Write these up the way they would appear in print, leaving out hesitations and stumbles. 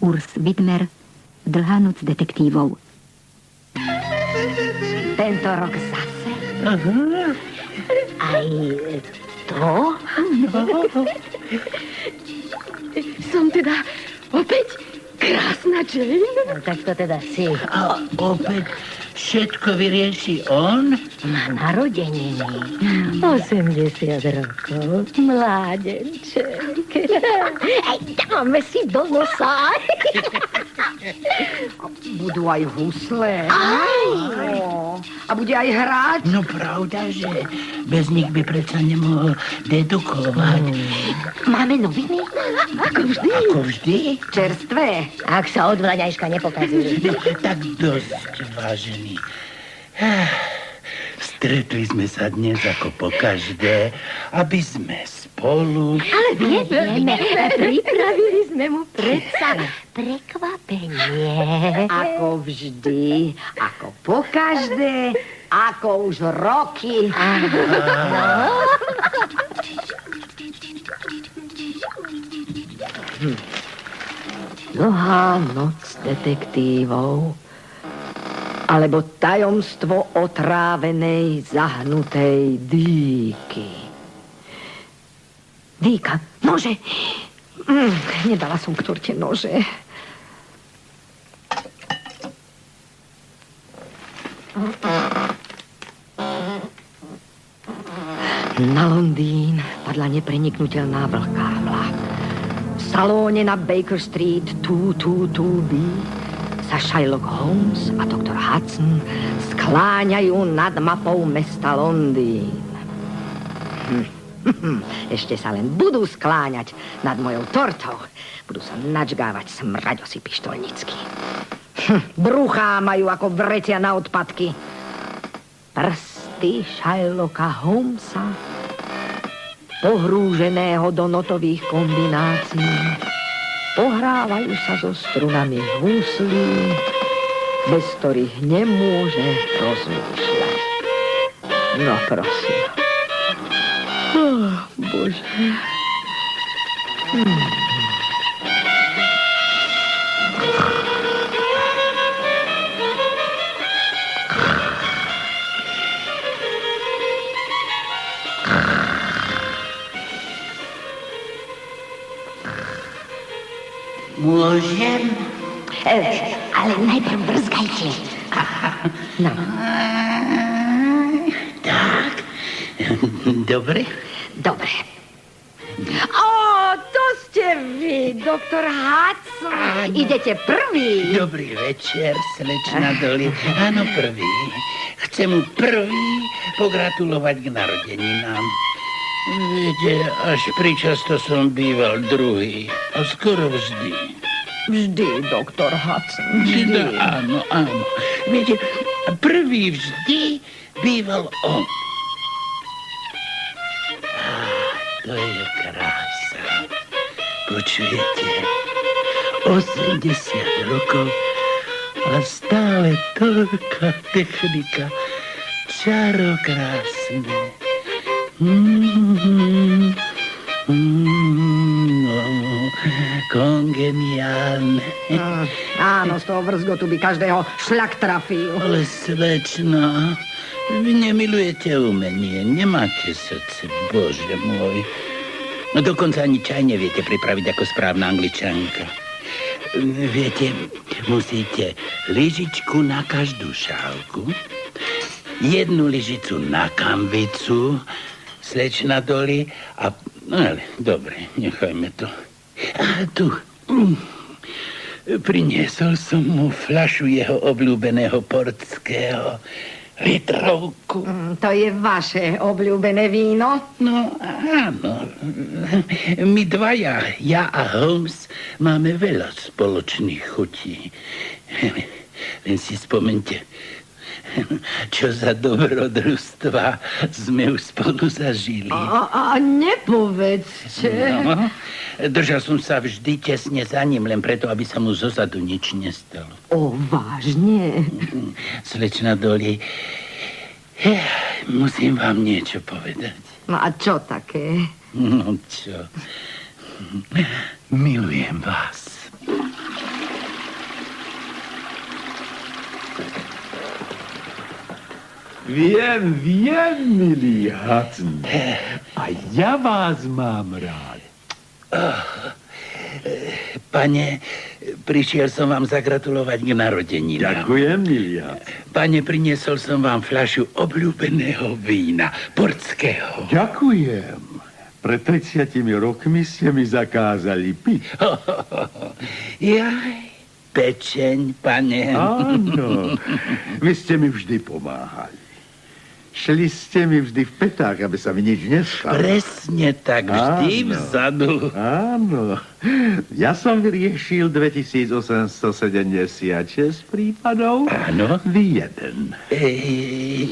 Urs Widmer, Dlhá noc detektívov. Tento rok zase? Aj to? Som teda opäť krásna Jane? No, tak to teda si. A opäť všetko vyrieši on? Má narodeniny. 80 rokov. Mládenček. Ej, dáme si do nosa. Budú aj husle. Aj. A bude aj hrať? No pravda, že bez nich by predsa nemohol dedukovať. Máme noviny? Ako vždy. Ako vždy? Čerstvé. Ak sa od Vlaňajška nepokazili. Tak dosť, vážený. Stretli sme sa dnes ako pokaždé, aby sme spolu... Ale vieme, pripravili sme mu predsa prekvapenie. Ako vždy, ako pokaždé, ako už roky. Dlhá noc detektívov, alebo tajomstvo otrávenej, zahnutej dýky. Dýka, nože. Nedala som k torte nože. Na Londýn padla nepreniknutelná vlhká hmla. V salóne na Baker Street 222B sa Sherlock Holmes a doktor Hudson skláňajú nad mapou mesta Londýn. Ešte sa len budú skláňať nad mojou tortou. Budú sa načgávať smraďosy pištolnicky. Bruchá majú ako vrecia na odpadky. Prsty Sherlocka Holmesa, pohrúženého do notových kombinácií, pohrávajú sa so strunami húslí, bez ktorých nemôže rozmýšľať. No prosím. Bože. Môžem? Ale najprv brzgajte. No. Tak. Dobre? Dobre. Ó, to ste vy, doktor Hudson. Idete prvý. Dobrý večer, slečna Dolly. Áno, prvý. Chcem prvý pogratulovať k narodeninám. Viete, až pričasto som býval druhý. A skoro vždy. Vždy, doktor Hudson. Vždy. Áno, áno. Viete, prvý vždy býval on. To je krása. Počujete? 80 rokov a stále toľká technika. Čaro krásne. Kongeniálne. Áno, z toho vrzgotu by každého šľak trafil. Ale slečno, vy nemilujete umenie, nemáte srdce, Bože môj. No dokonca ani čaj neviete pripraviť ako správna Angličanka. Viete, musíte lyžičku na každú šálku, jednu lyžicu na kanvicu, slečna Dolly a... No ale, dobre, nechajme to. A tu... Priniesol som mu fľašu jeho obľúbeného portského litrovku. To je vaše obľúbené víno? No, áno. My dvaja, ja a Holmes, máme veľa spoločných chutí. Len si spomente, čo za dobrodružstva sme už spolu zažili. A nepovedzte. No, držal som sa vždy tesne za ním, len preto, aby sa mu zozadu nič nestalo. O, vážne? Slečna Dolly, musím vám niečo povedať. No a čo také? No čo? Milujem vás. Viem, milý Hudson. A ja vás mám rád. Pane, prišiel som vám zagratulovať k narodeninám. Ďakujem, milý Hudson. Pane, priniesol som vám fľašu obľúbeného vína, portského. Ďakujem. Pred 30 rokmi ste mi zakázali piť. Jaj, pečeň, pane. Áno, vy ste mi vždy pomáhali. Šli ste mi vždy v petách, aby sa mi nič nestalo. Presne tak, vždy Áno. vzadu. Áno. Ja som vyriešil 2876 prípadov. Áno. Vy jeden.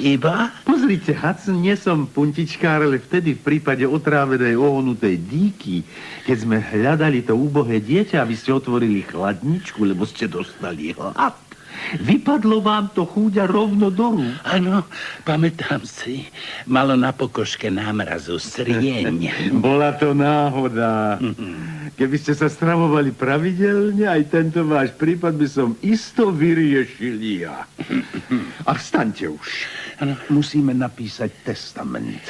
Iba? Pozrite, Hudson, nie som puntičkár, ale vtedy v prípade otrávenej ohnutej díky, keď sme hľadali to úbohé dieťa, aby ste otvorili chladničku, lebo ste dostali hlad. Vypadlo vám to chúďa rovno do rúk. Áno, pamätám si. Malo na pokožke námrazu srieň. Bola to náhoda. Keby ste sa stravovali pravidelne, aj tento váš prípad by som isto vyriešil ja. A vstaňte už. Áno. Musíme napísať testament.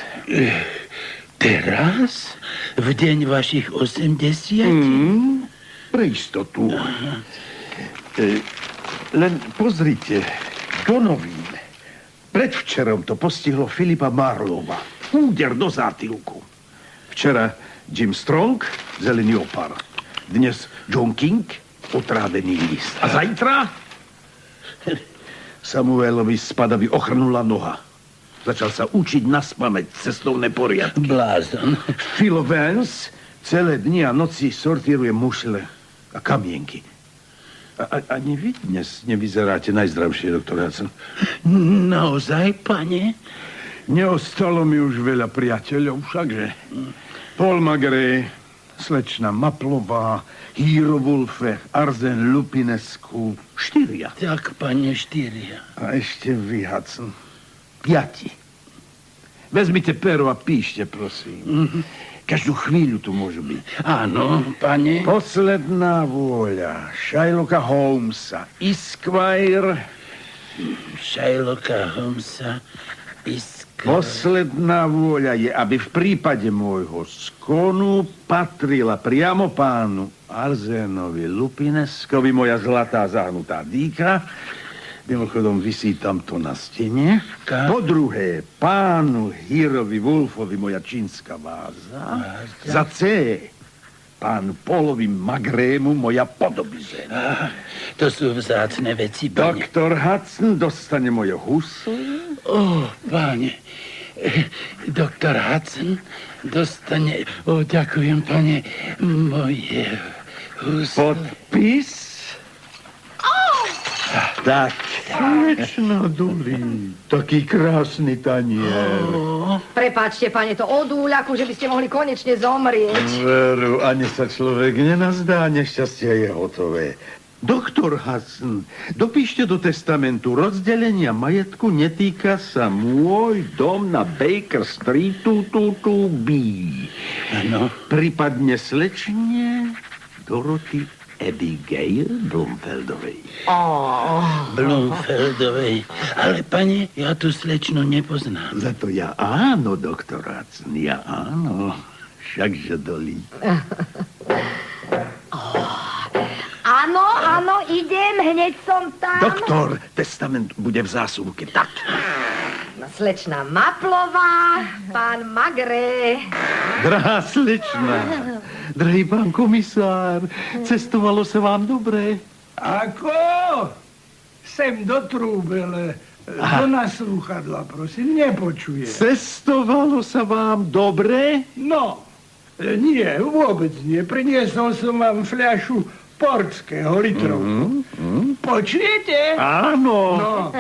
Teraz? V deň vašich 80? Pre istotu. Len pozrite, Donovín. Predvčerom to postihlo Filipa Marlova. Úder do zátilku. Včera Jim Strong, zelený opar. Dnes John King, otrávený list. A zajtra? Samuelovi spadavi ochrnula noha. Začal sa učiť naspamäť cestovné poriadky. Blázon. Phil Vance celé dni a noci sortíruje mušle a kamienky. Ani vy dnes nevyzeráte najzdravšie, doktor Hudson. Naozaj, pane? Neostalo mi už veľa priateľov, všakže. Paul Magre, slečna Maplová, Hero Wolfe, Arzen Lupinescu. 4. Tak, pane, 4. A ešte vy, Hudson. 5. Vezmite pero a píšte, prosím. Každú chvíľu tu môžu byť. Áno, pane. Posledná vôľa Sherlocka Holmesa, Esquire. Sherlocka Holmesa, Esquire. Posledná vôľa je, aby v prípade môjho skonu patrila priamo pánu Arzénovi Lupineskovi moja zlatá zahnutá dýka. Mimochodom, visí tamto na stene. Po druhé, pánu Hirovi Wolfovi moja čínska váza. Za C, pánu Paulovi Magrému moja podobizeň. To sú vzácne veci, pane. Doktor Hudson dostane moje husle. Pane. Doktor Hudson dostane... ďakujem, pane. Moje husle. Podpis? Tak, slečna Dolly, taký krásny tanier. Prepáčte, pane, to od úľaku, že by ste mohli konečne zomrieť. Veru, ani sa človek nenazdá, nešťastie je hotové. Doktor Hudson, dopíšte do testamentu, rozdelenia majetku netýka sa môj dom na Baker Street 222B. Áno. Prípadne slečne Dorothy Abigail Blumfeldovej. Blumfeldovej. Ale, pane, ja tú slečnu nepoznám. Za to ja áno, doktor Hudson, ja áno. Všakže Dolly. Áno, idem, hneď som tam. Doktor, testament bude v zásuvke. Tak. Slečna Maplová, pán Magre. Drahá slečna, drahý pán komisár, cestovalo sa vám dobre? Ako? Sem do trúbele, do naslúchadla, prosím, nepočujem. Cestovalo sa vám dobre? No, nie, vôbec nie. Priniesol som vám fľašu portského litrov. Počujete? Áno. No,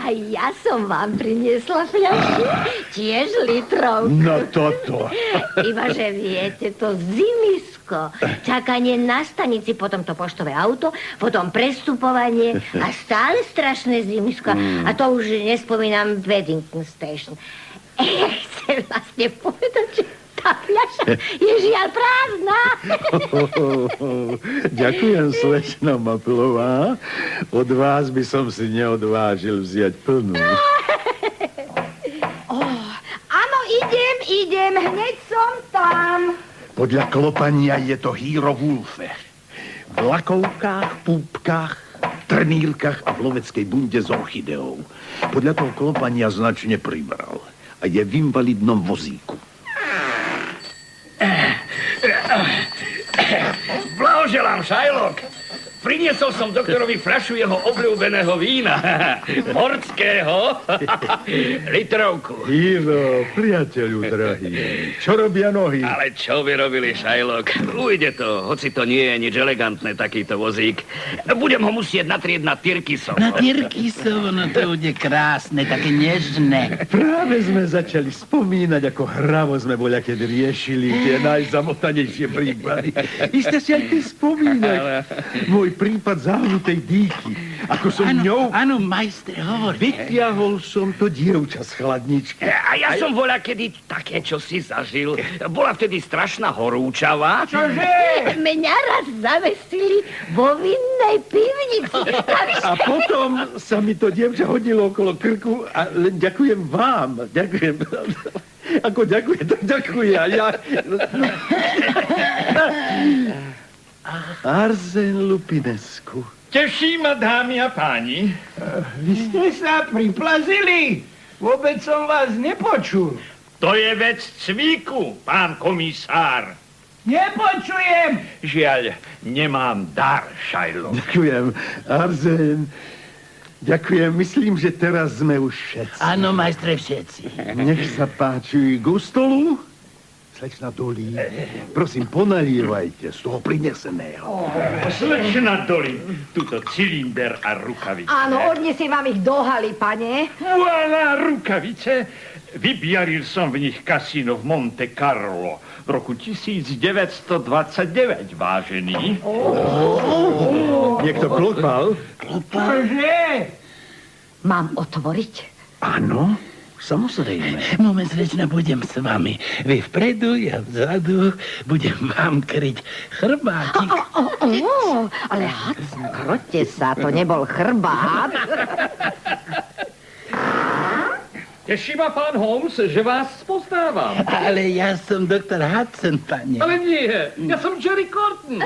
A ja som vám priniesla fľašu, tiež litrov. No toto. Ibaže viete, to zimisko, čakanie na stanici, potom to poštové auto, potom prestupovanie a stále strašné zimisko. A to už nespomínam Paddington Station. Chcem vlastne povedať, že tá fľaša je žiaľ prázdna. Ďakujem, slečna Maplová. Od vás by som si neodvážil vziať plnú. hneď som tam. Podľa klopania je to Hero Wolfe. V lakovkách, púpkach, trnírkach a v loveckej bunde s orchideou. Podľa toho klopania značne pribral. A je v invalidnom vozíku. Blahoželám, Shylock. Priniesol som doktorovi fľašu jeho obľúbeného vína. Morského. Litrovku. Hero, priateľu drahý. Čo robia nohy? Ale čo by robili, Shylock? Ujde to, hoci to nie je nič elegantné, takýto vozík. Budem ho musieť natrieť na Tyrkisov. Na Tyrkisov, no to bude krásne, také nežné. Práve sme začali spomínať, ako hravo sme boľa, keď riešili tie najzamotanejšie prípady. Iste si aj ty spomínať. Môj prípad zahnutej dýky. Ako som ňou... Áno, majstre, hovor. Vyťahol som to dievča z chladničky. A ja som voľa, kedy také, čo si zažil. Bola vtedy strašná horúčava. Čože? Mňa raz zavesili vo vinnej pivnici. A potom sa mi to dievča hodilo okolo krku a len ďakujem vám. Ďakujem. Ako ďakuje, tak ďakuje. A ja... Arzen Lupinescu. Teší ma, dámy a páni. Vy ste sa priplazili. Vôbec som vás nepočul. To je vec cvíku, pán komisár. Nepočujem. Žiaľ, nemám dar, Shylock. Ďakujem, Arzen. Ďakujem, myslím, že teraz sme už všetci. Áno, majstre, všetci. Nech sa páči, k stolu. Slečna Dolly, prosím, ponalievajte z toho prineseného. Slečna Dolly, tuto cylinder a rukavice. Áno, odnesiem vám ich do haly, pane. Voilà, rukavice. Vybiaril som v nich kasíno v Monte Carlo v roku 1929, vážený. Niekto klopal? Čože? Mám otvoriť? Áno, samozrejme. Moment, slečna, budem s vami. Vy vpredu, ja vzadu, budem vám kryť chrbátik. Ale kroťte sa, to nebol chrbát. Teší ma, pán Holmes, že vás spoznávam. Ale ja som doktor Hudson, pane. Ale nie, ja som Jerry Corton.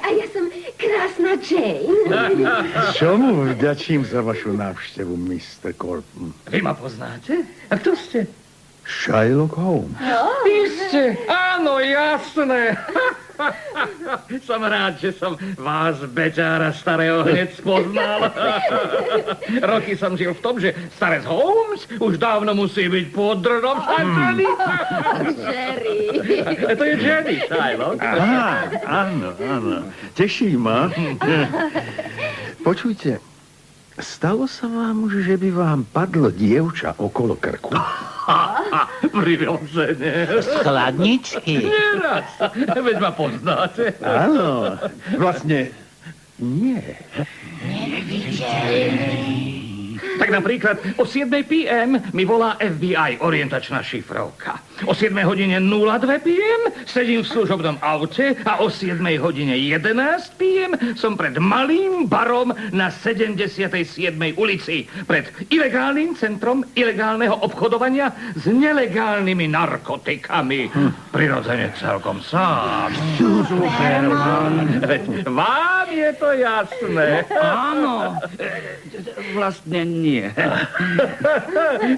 A ja som krásna Jane. Čomu vďačím za vašu návštevu, Mr. Corton? Vy ma poznáte? A kto ste? Shylock Holmes. Vy ste, áno, jasné. Som rád, že som vás, beťára starého, hneď spoznal. Roky som žil v tom, že starec Holmes už dávno musí byť pod drdom šančený. Jerry. To je Jerry, Shylock. Aha, áno, áno. Teší ma. Počujte, stalo sa vám už, že by vám padlo dievča okolo krku? Prirodzene. Z chladničky. Nieraz. Veď ma poznáte. Áno, vlastne nie. Tak napríklad o 7 p.m. mi volá FBI orientačná šifrovka. O 7 hodine 02 p.m. sedím v služobnom aute a o 7 hodine 11 p.m. som pred malým barom na 77. ulici. Pred ilegálnym centrom ilegálneho obchodovania s nelegálnymi narkotikami. Prirodzene celkom sám. Superman. Veď vám je to jasné. Áno, vlastne nie.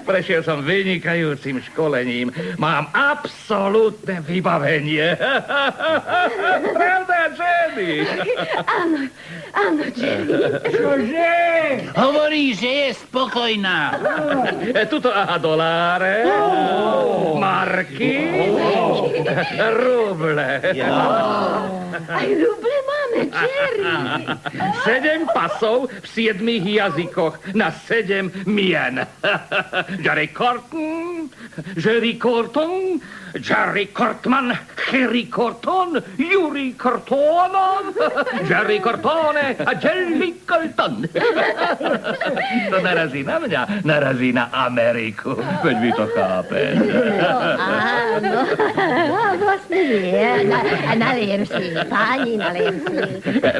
Prešiel som vynikajúcim školením. Mám absolútne vybavenie. Pravda, Jenny? Áno, Jerry. Čože? Hovorí, že je spokojná. Tuto doláre, marky, ruble. Aj ruble máme, Jerry. 7 pasov v 7 jazykoch na 7 mien. Jerry Corton, Jerry Corton, Jerry Cortman, Harry Corton, Yuri Corton, Jerry Cortone a Jerry Corton. To narazí na mňa, narazí na Ameriku. Veď vy to chápete. Áno, vlastne nie. Naliem si, páni, naliem si.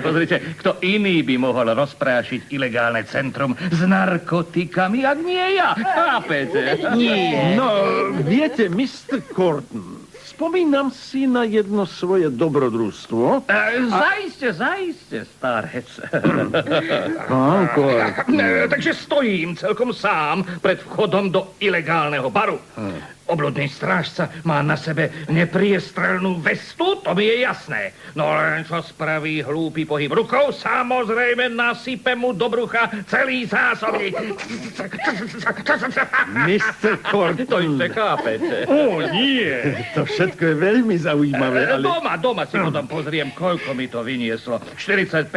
Pozrite, kto iný by mohol rozprášiť ilegálne centrum s narkotikami, ak nie ja. Chápete? Nie. No, viete, Mr. Corton, Kortn, spomínam si na jedno svoje dobrodružstvo. Zaiste, starec. Pán Kortn. Takže stojím celkom sám pred vchodom do ilegálneho baru. Obludný strážca má na sebe nepriestrelnú vestu, to mi je jasné. No len čo spraví hlúpy pohyb rukou, samozrejme nasype mu do brucha celý zásobník. Mr. Kortn. To ešte chápete. Nie. To všetko je veľmi zaujímavé, ale... Doma si potom pozriem, koľko mi to vynieslo. 45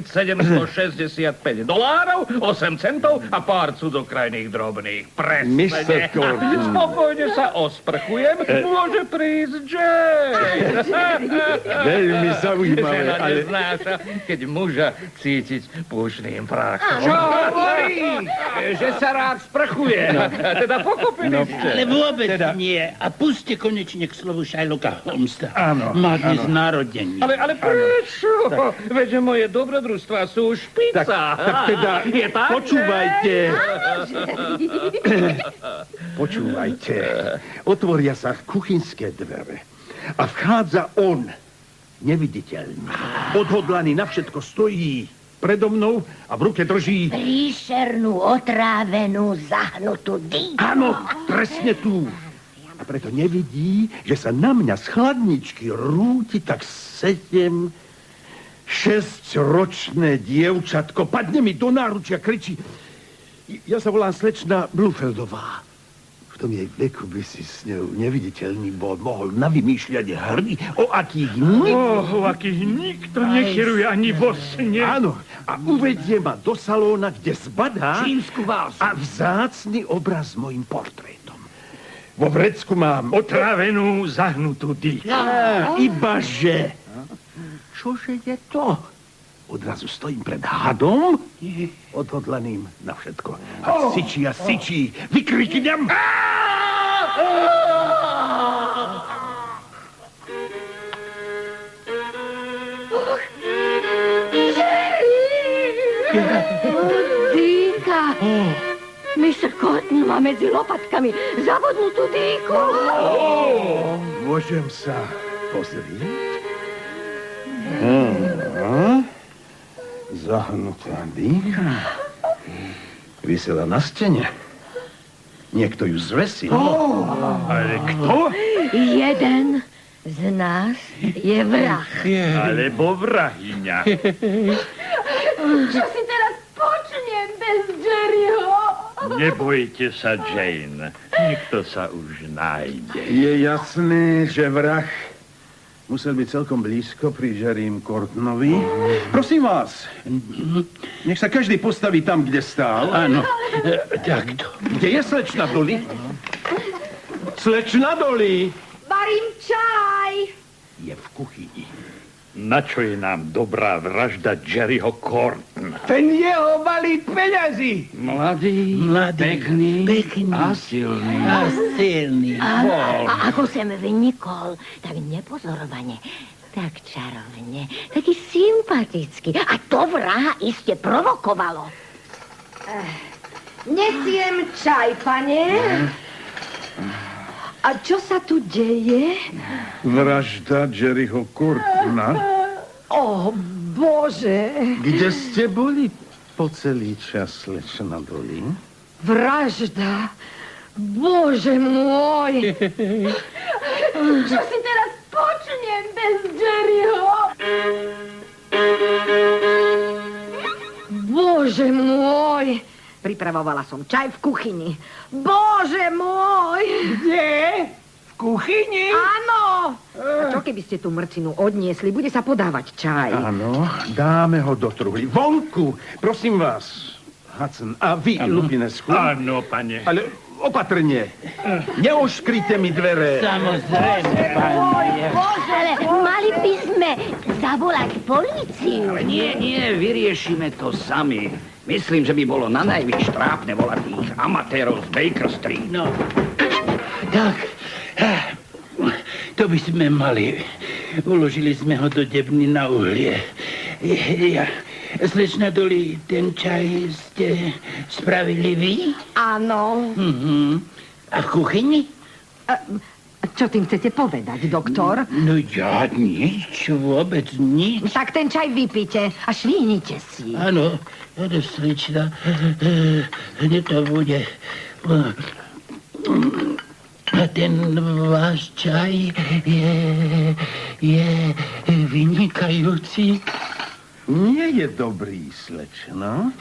765 dolárov, 8 centov a pár cudzokrajných drobných. Presne. Mr. Kortn. Spokojne sa osprchujem, môže prísť Jane. Veľmi zaujímavé, Žena ale... neznáša, keď muža cítiť púšným prachom. Čo hovorí? Že sa rád sprchuje. Teda pochopili ste. Ale vôbec nie. A puste konečne k slovu Sherlocka Holmesa. Áno, Má dnes narodenie. Ale prečo? Veď moje dobrodružstvá sú špica. Tak teda, Je tak? počúvajte. Počúvajte. Otvoria sa kuchynské dvere a vchádza on, neviditeľný, odhodlaný na všetko, stojí predo mnou a v ruke drží... Príšernú, otrávenú, zahnutú dýku. Áno, presne tu. A preto nevidí, že sa na mňa z chladničky rúti tak 6-ročné dievčatko. Padne mi do náručia, kričí. Ja sa volám slečna Blufeldová. V tom jej veku by si s ňou neviditeľný mohol navymýšľať hry, o akých nikto nechyruje ani vo sne. Áno, a uvedie ma do salóna, kde zbadá Čínsku vázu. a vzácny obraz s mojím portrétom. Vo vrecku mám... Otrávenú, zahnutú dýku. Ibaže. Čože je to? Odrazu stojím pred hadom, odhodlaným na všetko. A syčí, vykriknem. Dýka! Mr. Kortn má medzi lopatkami zabudnutú dýku. Môžem sa pozrieť? Zahnutá dýka. Vysela na stene. Niekto ju zvesil. Ale kto? Jeden z nás je vrah. Alebo vrahyňa. Čo si teraz počnem bez Jerryho? Nebojte sa, Jane. Nikto sa už nájde. Je jasné, že vrah musel byť celkom blízko pri Jerrym Kortnovi. Prosím vás, nech sa každý postaví tam, kde stál. Áno, takto. Kde je slečna Dolly? Slečna Dolly! Varím čaj. Je v kuchyni. Na čo je nám dobrá vražda Jerryho Kortna? Ten jeho balík peňazí. Mladý, pekný a silný. A ako sem vynikol, tak nepozorovane, tak čarovne, taký sympatický. A to vraha iste provokovalo. Nesiem čaj, pane. A čo sa tu deje? Vražda Jerryho Kortna. O, Bože. Kde ste boli po celý čas, slečna Dolly? Vražda. Bože môj. Čo si teraz počnem bez Jerryho? Bože môj. Pripravovala som čaj v kuchyni. Bože môj. Kde? V kuchyni? Áno. A čo keby ste tú mrcinu odniesli? Bude sa podávať čaj. Áno, dáme ho do truhly. Vonku, prosím vás, Hudson. A vy, Lupinesku. Áno, pane. Ale opatrne. Neoškrite mi dvere. Samozrejme, pani. Ale mali by sme zavolať políciu. Ale nie, vyriešime to sami. Myslím, že by bolo na najvyš trápne volať tých amatérov z Baker Street. No, tak, to by sme mali. Uložili sme ho do debny na uhlie. Slečna Dolly, ten čaj ste spravili vy? Áno. A v kuchyni? Čo tým chcete povedať, doktor? No ja nič, vôbec nič. Tak ten čaj vypite a švínite si. Áno, slečna, hneď to bude. A ten váš čaj je vynikajúci. Nie je dobrý, slečna.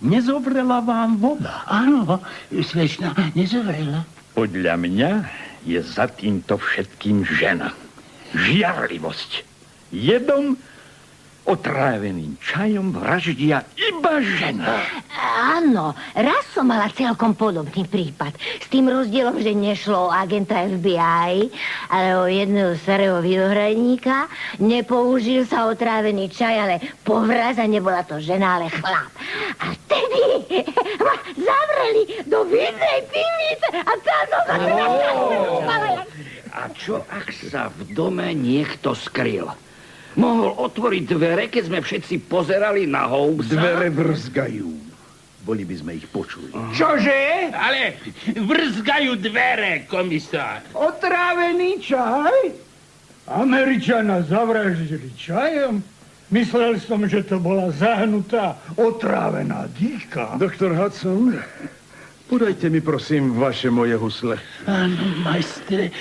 Nezovrela vám voda. Áno, slečna, nezovrela. Podľa mňa je za týmto všetkým žena. Žiarlivosť. Jedom otráveným čajom vraždia iba žena. Áno, raz som mala celkom podobný prípad. S tým rozdielom, že nešlo o agenta FBI, ale o jedného starého vinohradníka. Nepoužil sa otrávený čaj, ale povraz a nebola to žena, ale chlap. A tedy ma zavreli do vidnej pivnice a tá som sa A čo ak sa v dome niekto skryl? Mohol otvoriť dvere, keď sme všetci pozerali na Holmesa? Dvere vrzgajú. Boli by sme ich počuli. Čože? Ale vrzgajú dvere, komisár. Otrávený čaj? Američana zavraždili čajom? Myslel som, že to bola zahnutá, otrávená dýka. Doktor Hudson, podajte mi prosím vaše moje husle. Áno, majstre,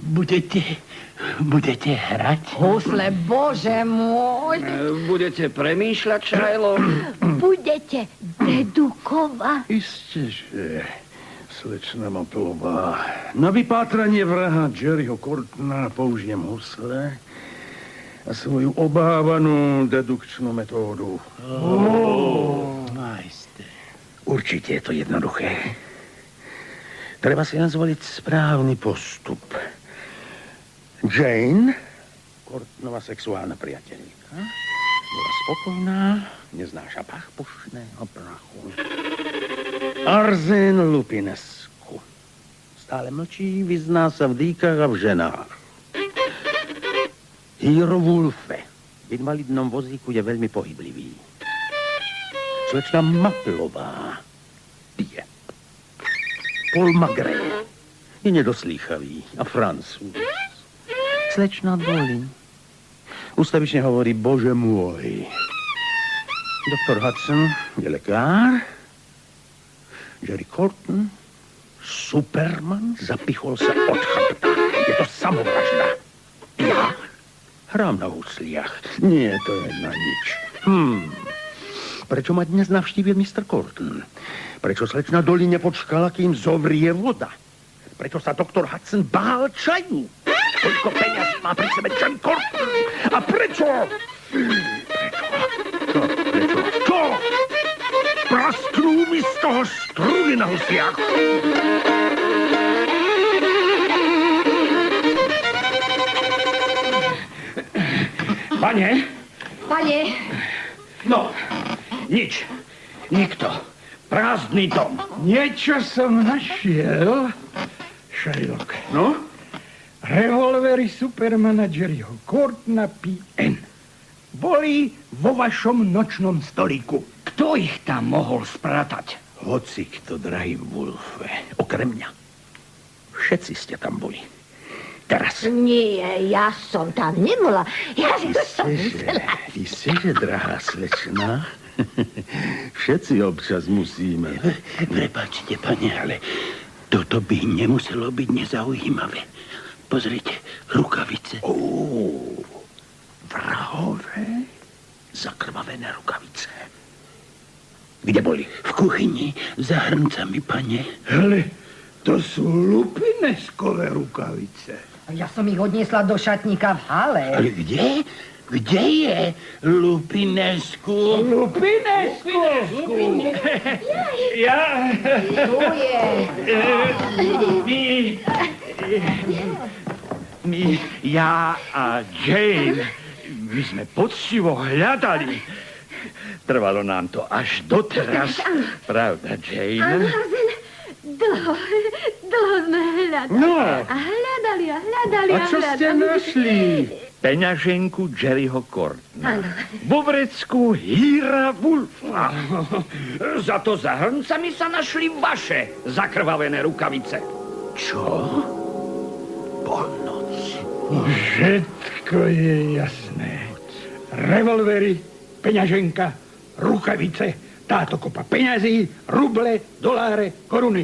budete hrať? Husle, bože môj. Budete premýšľať, Šajlo? Budete dedukovať. Isteže, slečna Maplová. Na vypátranie vraha Jerryho Courtna použijem husle a svoju obávanú dedukčnú metódu. Majstre. Určite je to jednoduché. Treba si len zvoliť správny postup. Jane, Courtnova sexuálna priateľka, bola spokojná, neznáša pach pušného prachu. Arzen Lupinescu stále mlčí, vyzná sa v dýkach a v ženách. Hero Wolfe v invalidnom vozíku je veľmi pohyblivý. Slečna Maplová pije. Paul Magret je nedoslýchavý a Francúz. Slečna Dolly ustavične hovorí bože môj. Doktor Hudson je lekár. Jerry Courtn, Superman, zapichol sa od chrbta. Je to samovražda. Ja hrám na husliach. Nie, to je na nič. Prečo ma dnes navštívil Mr. Courtn? Prečo slečna Dolly nepočkala, kým zovrie voda? Prečo sa doktor Hudson bál čaju? Koľko peňazí má pri sebe Jerry Courtn? A prečo? Čo? Prasknú mi z toho struny na husliach. Pane? Pane, No, nič. Nikto. Prázdny dom. Niečo som našiel, Sherlock. No? Revolvery Supermana Jerryho Courtna PN. Boli vo vašom nočnom stolíku. Kto ich tam mohol spratať? Hoci kto, drahý Wolfe, okrem mňa. Všetci ste tam boli. Teraz. Nie, ja som tam nebola. Ja som myslela. Isteže, drahá slečna. Všetci občas musíme. Prepáčte, pane, ale toto by nemuselo byť nezaujímavé. Pozrite, rukavice. Vrahové zakrvavené rukavice. Kde boli? V kuchyni, za hrncami, pane. Hele, to sú Lupineskové rukavice. ja som ich odniesla do šatníka v hale. Ale kde? Kde je Lupinescu? Lupinesku! Ja... Tu je. Ja a Jane, my sme poctivo hľadali. Trvalo nám to až doteraz. Pravda, Jane? Dlho sme hľadali. No. A hľadali. A čo ste našli? Peňaženku Jerryho Courtna. Vo vrecku Hira Wolfa. Za to za hrncami sa našli vaše zakrvavené rukavice. Čo? polnoc. Všetko je jasné. Revolvery, peňaženka, rukavice, táto kopa peňazí, ruble, doláre, koruny.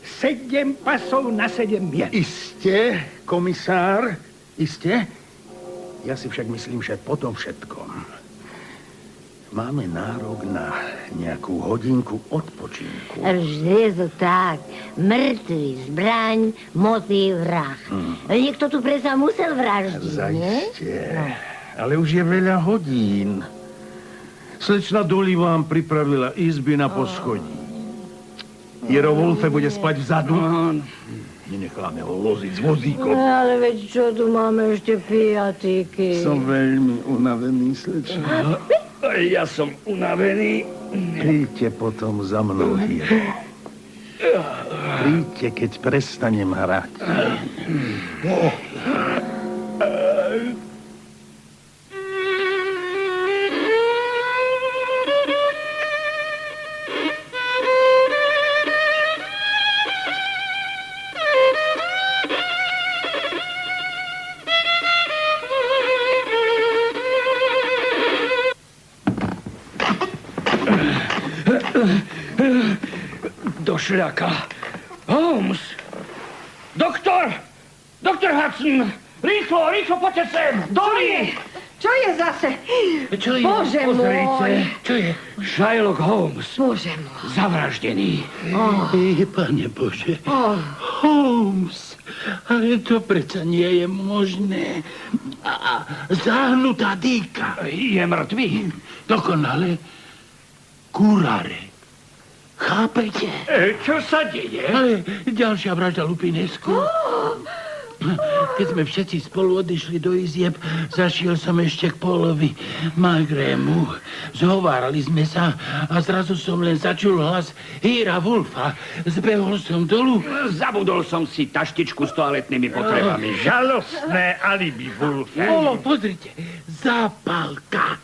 7 pasov na 7 mien. Iste, komisár, iste. Ja si však myslím, že po tom všetkom máme nárok na nejakú hodinku odpočinku. Vždy je to tak. Mŕtvy, zbraň, motív, vrah. Niekto tu predsa musel vraždiť, nie? Zaiste. Ale už je veľa hodín. Slečna Dolly vám pripravila izby na poschodí. Jero Wolfe bude spať vzadu. Nenecháme ho loziť s vozíkom. Ale veď čo, tu máme ešte pijatíky. Som veľmi unavený, slečna. Ja som unavený. Príďte potom za mnou, Jero. Príďte, keď prestanem hrať. Do šľaka. Holmes! Doktor! Doktor Hudson! Rýchlo, rýchlo, poďte sem! Dolly! Čo je zase? Čo je? Bože môj! Čo je? Sherlock Holmes. Bože môj. Zavraždený. Pane Bože. Holmes. Ale to predsa nie je možné. Zahnutá dýka. Je mŕtvý. Dokonale. Kuráre. Chápete? Čo sa deje? Ale ďalšia vražda Lupinesku. Keď sme všetci spolu odišli do izieb, zašiel som ešte k Paulovi Magrému. Zhovárali sme sa a zrazu som len začul hlas Hýra Wolfa. Zbehol som dolu. Zabudol som si taštičku s toaletnými potrebami. Žalostné alibi, Wolfe. Polo, pozrite. Zápalka.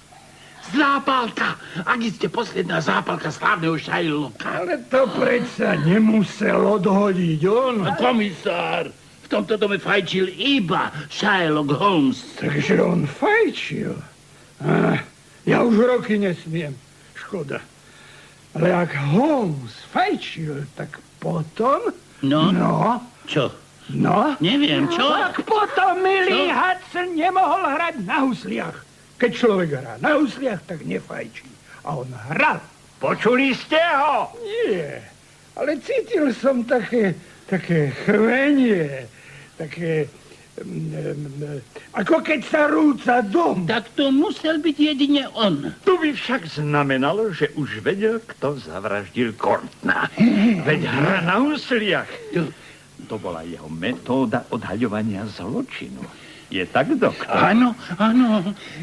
Zápalka! Ak ste posledná zápalka slávneho Shylocka. Ale to predsa nemusel odhodiť on. Komisár, v tomto dome fajčil iba Sherlock Holmes. Takže on fajčil. Ja už roky nesmiem. Škoda. Ale ak Holmes fajčil, tak potom... No? Čo? No? Neviem, čo? Tak potom, milý Hudson, nemohol hrať na husliach. Keď človek hrá na husliach, tak nefajčí. A on hral. Počuli ste ho? Nie, ale cítil som také chvenie, také... ako keď sa rúca dom. Tak to musel byť jedine on. To by však znamenalo, že už vedel, kto zavraždil Courtna. Veď hra na husliach. To bola jeho metóda odhaľovania zločinu. Je tak, doktor? Áno.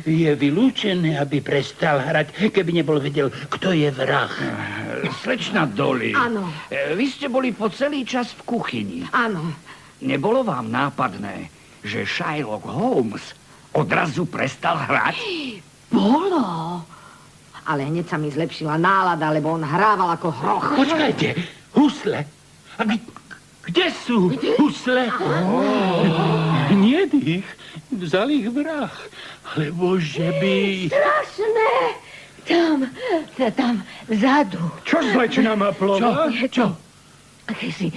Je vylúčené, aby prestal hrať, keby nebol vedel, kto je vrah. Slečna Dolly. Áno. Vy ste boli po celý čas v kuchyni. Áno. Nebolo vám nápadné, že Sherlock Holmes odrazu prestal hrať? Bolo. Ale hneď sa mi zlepšila nálada, lebo on hrával ako hroch. Počkajte, husle. A kde sú husle? Nie ich. Vzal ich vrah. Alebo že by... Strašné! Tam, vzadu. Čo zlečná má plova? Čo? Akési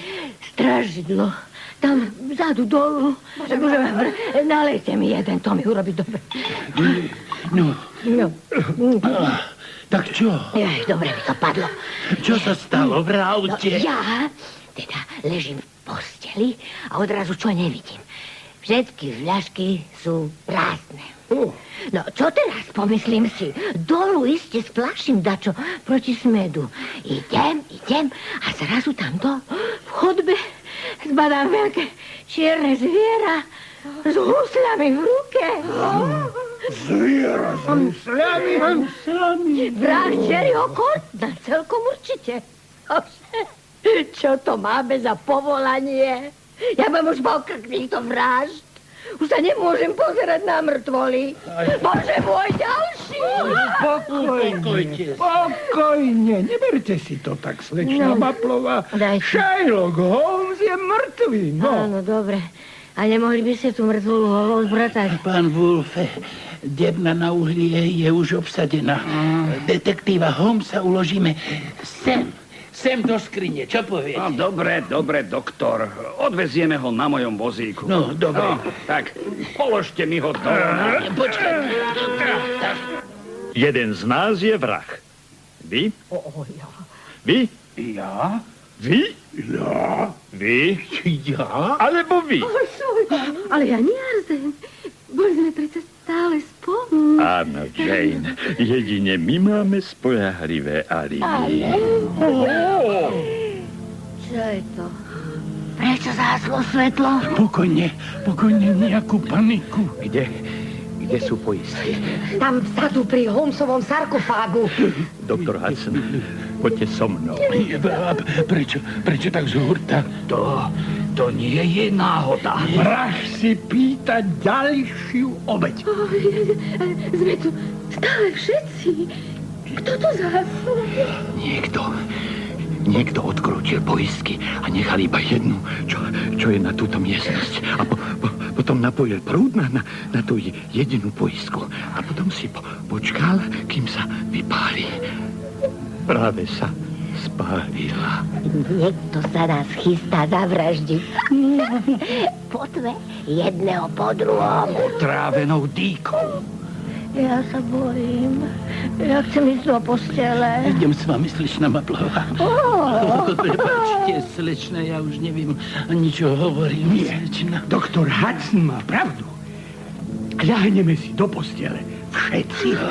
stražidlo. Tam, vzadu, dolu. Nalejte mi jeden, to mi urobí dobre. No. Tak čo? Dobre mi to padlo. Čo sa stalo v aute? Ja teda ležím v posteli a odrazu čo nevidím. Všetky fľašky sú prázdne. No, čo teraz, pomyslím si, dolu iste splaším dačo proti smedu. Idem a zrazu tam v chodbe zbadám veľké čierne zviera s husľami v ruke. Zviera s husľami? Vrah Jerryho Courtna, celkom určite. Čo to máme za povolanie? Ja mám už pokrk týchto vražd. Už sa nemôžem pozerať na mŕtvoly. Bože môj, ďalší! Pokojne, neberte si to tak, slečná Maplová. Sherlock Holmes je mŕtvý, no. Áno, dobre. A nemohli by ste tú mŕtvolu hovou zbratať? Pán Wolfe, debna na uhlie je už obsadená. Detektíva Holmesa uložíme sem do skrine. Čo poviete? No, dobre, doktor. Odvezieme ho na mojom vozíku. No, dobre. No, tak, položte mi ho dole. Počkaj. Jeden z nás je vrah. Vy? Ja. Vy? Ja? Vy? Ja? Vy? Ja? Alebo vy? Ale ja nie, Arzen. Boli sme predsa stále spolu. Áno, Jane. Jedine my máme spoľahlivé alibi. Čo je to? Prečo zahaslo svetlo? Pokojne, nejakú paniku. Kde sú poistky? Tam vzadu pri Holmesovom sarkofágu. Doktor Hudson, poďte so mnou. Prečo tak z hurta? To nie je náhoda. Vrah si pýta ďalšiu obeť. Sme tu stále všetci. Kto to zahasol? Niekto odkrútil poistky a nechal iba jednu, čo je na túto miestnosť. A potom napojil prúd na tú jedinú poistku. A potom si počkal, kým sa vypáli. Práve sa spálila. Niekto sa nás chystá zavraždiť. Potve jedného po druhom. Otrávenou dýkou. Ja sa bojím. Ja chcem ísť do postele. Idem s vami, slečna Maplová. Prepáčte, slečna, ja už neviem ani čo hovorím. Slečna. Doktor Hudson má pravdu. Ľahneme si do postele. Všetci.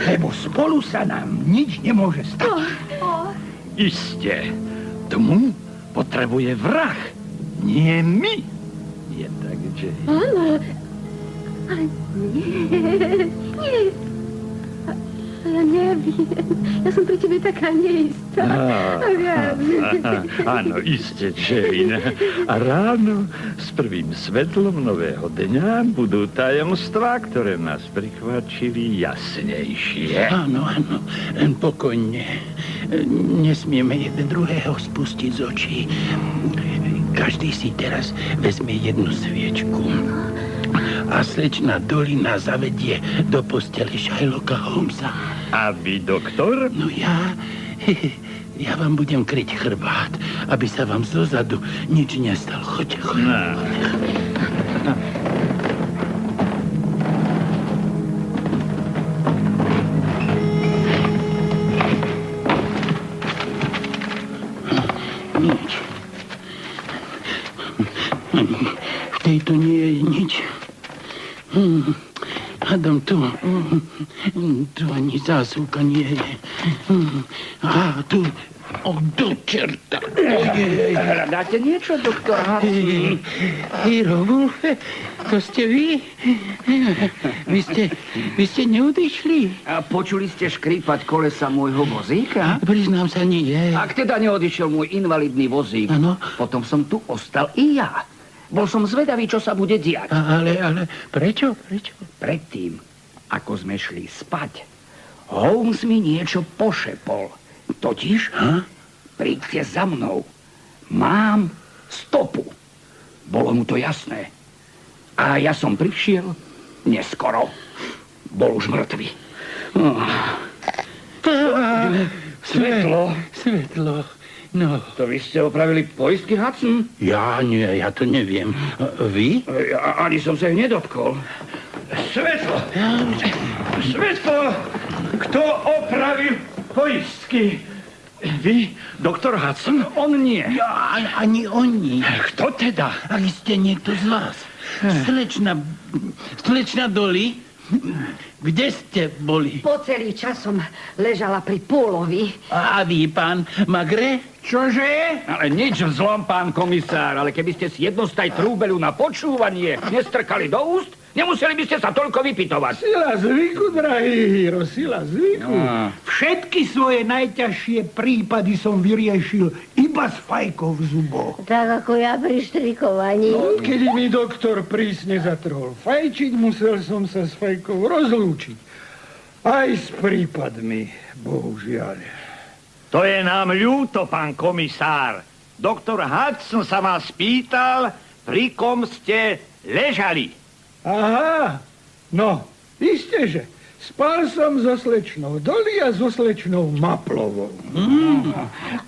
Lebo spolu sa nám nič nemôže stať. Isté. Tmu potrebuje vrah. Nie my. Je tak, Jane. Áno, ale nie. Ja neviem. Ja som pri tebe taká neistá. Áno, iste, Jane. A ráno s prvým svetlom nového dňa budú tajomstvá, ktoré nás prichváčili jasnejšie. Áno, pokojne. Nesmieme jeden druhého spustiť z očí. Každý si teraz vezme jednu sviečku. A slečna Dolly nás zavedie do postele Shylocka Holmesa. A vy, doktor? No ja vám budem kryť chrbát, aby sa vám zozadu nič nestalo. Choďte. No. Nič. V tejto nie je nič. Hádam tu ani zásuvka nie je. A tu, do čerta. Hľadáte niečo, doktor Hudson? Hero Wolfe, to ste vy? Vy ste neodišli? A počuli ste škrípať kolesa môjho vozíka? Priznám sa, nie. Ak teda neodišiel môj invalidný vozík, Áno. potom som tu ostal i ja. Bol som zvedavý, čo sa bude diať. Ale prečo? Predtým, ako sme šli spať, Holmes mi niečo pošepol. Totiž, príďte za mnou. Mám stopu. Bolo mu to jasné. A ja som prišiel neskoro. Bol už mŕtvy. Svetlo. No. To vy ste opravili poistky, Hudson? Ja nie, ja to neviem. Vy? Ani som sa ich nedotkol. Svetlo! Kto opravil poistky? Vy, doktor Hudson? On nie. Ja, ani oni. Kto teda? Ak ste niekto z vás. Slečna Dolly, kde ste boli? Po celý čas som ležala pri Pólovi. A vy, pán Magre? Čože? Ale nič v zlom, pán komisár, ale keby ste si jednostaj trúbelu na počúvanie nestrkali do úst, nemuseli by ste sa toľko vypytovať. Sila zvyku, drahý Hiro, sila zvyku. Všetky svoje najťažšie prípady som vyriešil iba s fajkou v zuboch. Tak ako ja pri štrikovaní. Odkedy mi doktor prísne zatrhol fajčiť, musel som sa s fajkou rozlúčiť. Aj s prípadmi, bohužiaľ. To je nám ľúto, pán komisár. Doktor Hudson sa vás pýtal, pri kom ste ležali. Aha, no, isteže. Spal som so slečnou Dolly a so slečnou Maplovou.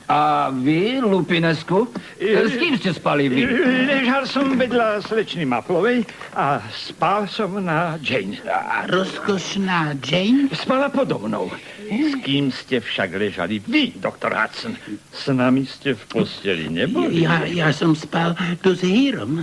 A vy, Lupinesku, s kým ste spali vy? Ležal som vedľa slečny Maplovej a spal som na Jane. A rozkošná Jane? Spala podo mnou. S kým ste však ležali vy, doktor Hudson? S nami ste v posteli neboli? Ja som spal tu s Hírom.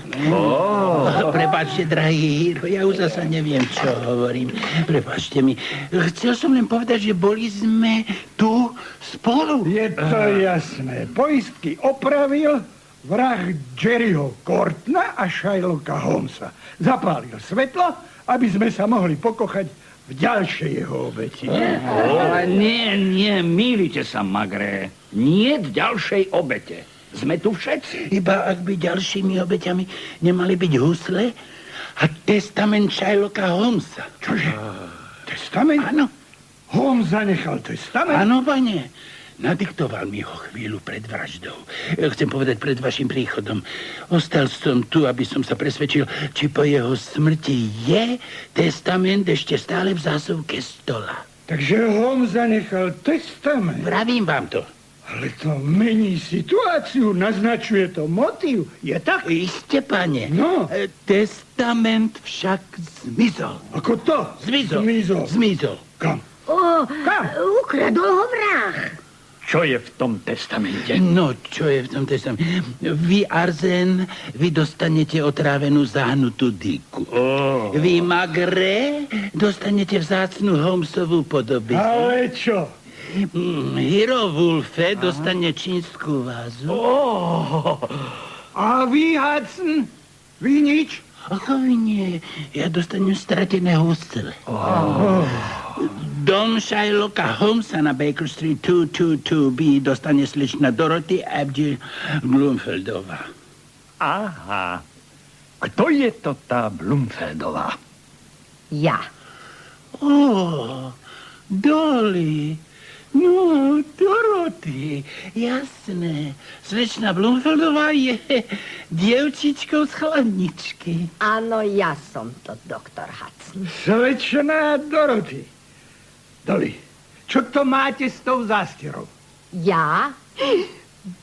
Prepáčte, drahý Híro, ja už zasa neviem, čo hovorím. Prepáčte mi. Chcel som len povedať, že boli sme tu spolu. Je to jasné. Poistky opravil vrah Jerryho Courtna a Shylocka Holmesa. Zapálil svetlo, aby sme sa mohli pokochať v ďalšej jeho obeti. Ale nie, mýlite sa, Magré. Nie v ďalšej obete. Sme tu všetci. Iba ak by ďalšími obeťami nemali byť husle a testament Shylocka Holmesa. Čože? Testament? Áno. Holmes zanechal testament? Áno, pane. Nadiktoval mi ho chvíľu pred vraždou. Chcem povedať pred vašim príchodom. Ostal som tu, aby som sa presvedčil, či po jeho smrti je testament ešte stále v zásuvke stola. Takže Holmes zanechal testament? Vravím vám to. Ale to mení situáciu, naznačuje to motív. Je tak? Iste, pane. No. Testament však zmizol. Ako to? Zmizol. Kam? Kam? Ukradol ho vrah. Čo je v tom testamente? No, čo je v tom testamente? Vy, Arzen, vy dostanete otrávenú zahnutú dýku. Vy, Magré, dostanete vzácnu Holmesovú podobu. Ale čo? Hiro Wolfe dostane čínsku vázu. A vy, Hudson? Vy nič? Ako vy nie? Ja dostanem stratené husle. Dom Shylocka Holmesa na Baker Street 222B dostane slečna Dorothy Abdi Blumfeldová. Aha. Kto je to tá Blumfeldová? Ja. Dolly. No, Dorothy. Jasné. Slečna Blumfeldová je dievčičkou z chladničky. Áno, ja som to, doktor Hudson. Slečná Dorothy. Dolly, čo to máte s tou zásterou? Ja?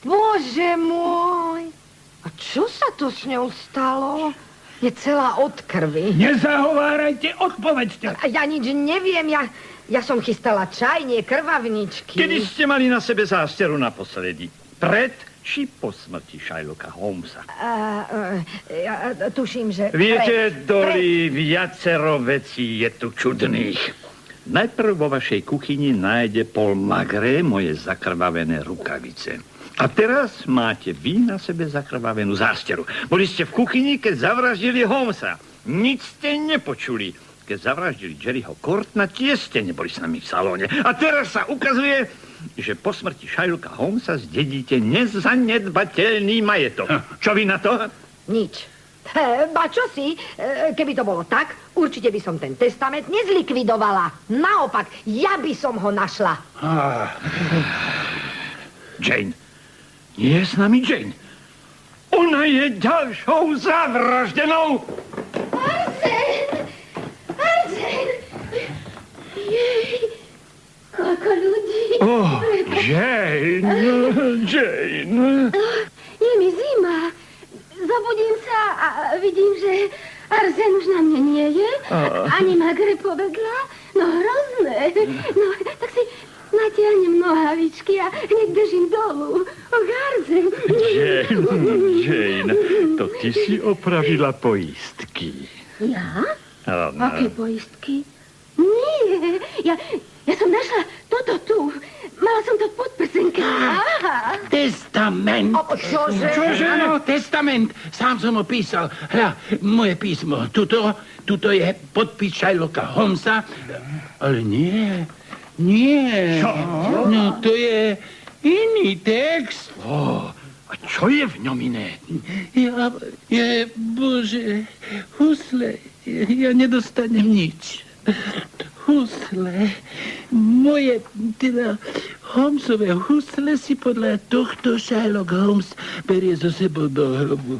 Bože môj! A čo sa to s ňou stalo? Je celá od krvi. Nezahovárajte, odpovedzte. Ja nič neviem, ja som chystala čaj, nie krvavničky. Kedy ste mali na sebe zásteru naposledy? Pred či po smrti Shylocka Holmesa? Ja tuším, že... Viete, Dolly, viacero vecí je tu čudných. Najprv vo vašej kuchyni nájde Paul Magré moje zakrvavené rukavice. A teraz máte vy na sebe zakrvavenú zásteru. Boli ste v kuchyni, keď zavraždili Holmesa. Nič ste nepočuli. Keď zavraždili Jerryho Courtna, tiež ste neboli s nami v salóne. A teraz sa ukazuje, že po smrti Shylocka Holmesa zdedíte nezanedbateľný majetok. Čo vy na to? Nič. Ba čo si, keby to bolo tak, určite by som ten testament nezlikvidovala. Naopak, ja by som ho našla. Jane. Nie je s nami Jane. Ona je ďalšou zavraždenou. Arzen! Jej, koľko ľudí. Jane. Je mi zima. Zobudím sa a vidím, že Arzen už na mne nie je. Ani Magré povedla. No hrozné. No, tak si natiahnem nohavičky a hneď bežím dolu. Arzen. Jane, to ty si opravila poistky. Ja? Áno. Aké poistky? Nie, ja som našla toto tu. Mala som to v podprsenke. Testament. Čože? Áno, testament. Sám som ho písal. Hľa, moje písmo. Tuto je podpis Shylocka Holmesa. Ale nie. Čo? No, to je iný text. A čo je v ňom iné? Bože, husle, ja nedostanem nič. Husle, moje, teda, Holmesové husle si podľa tohto Sherlock Holmes berie zo sebou do hrobu.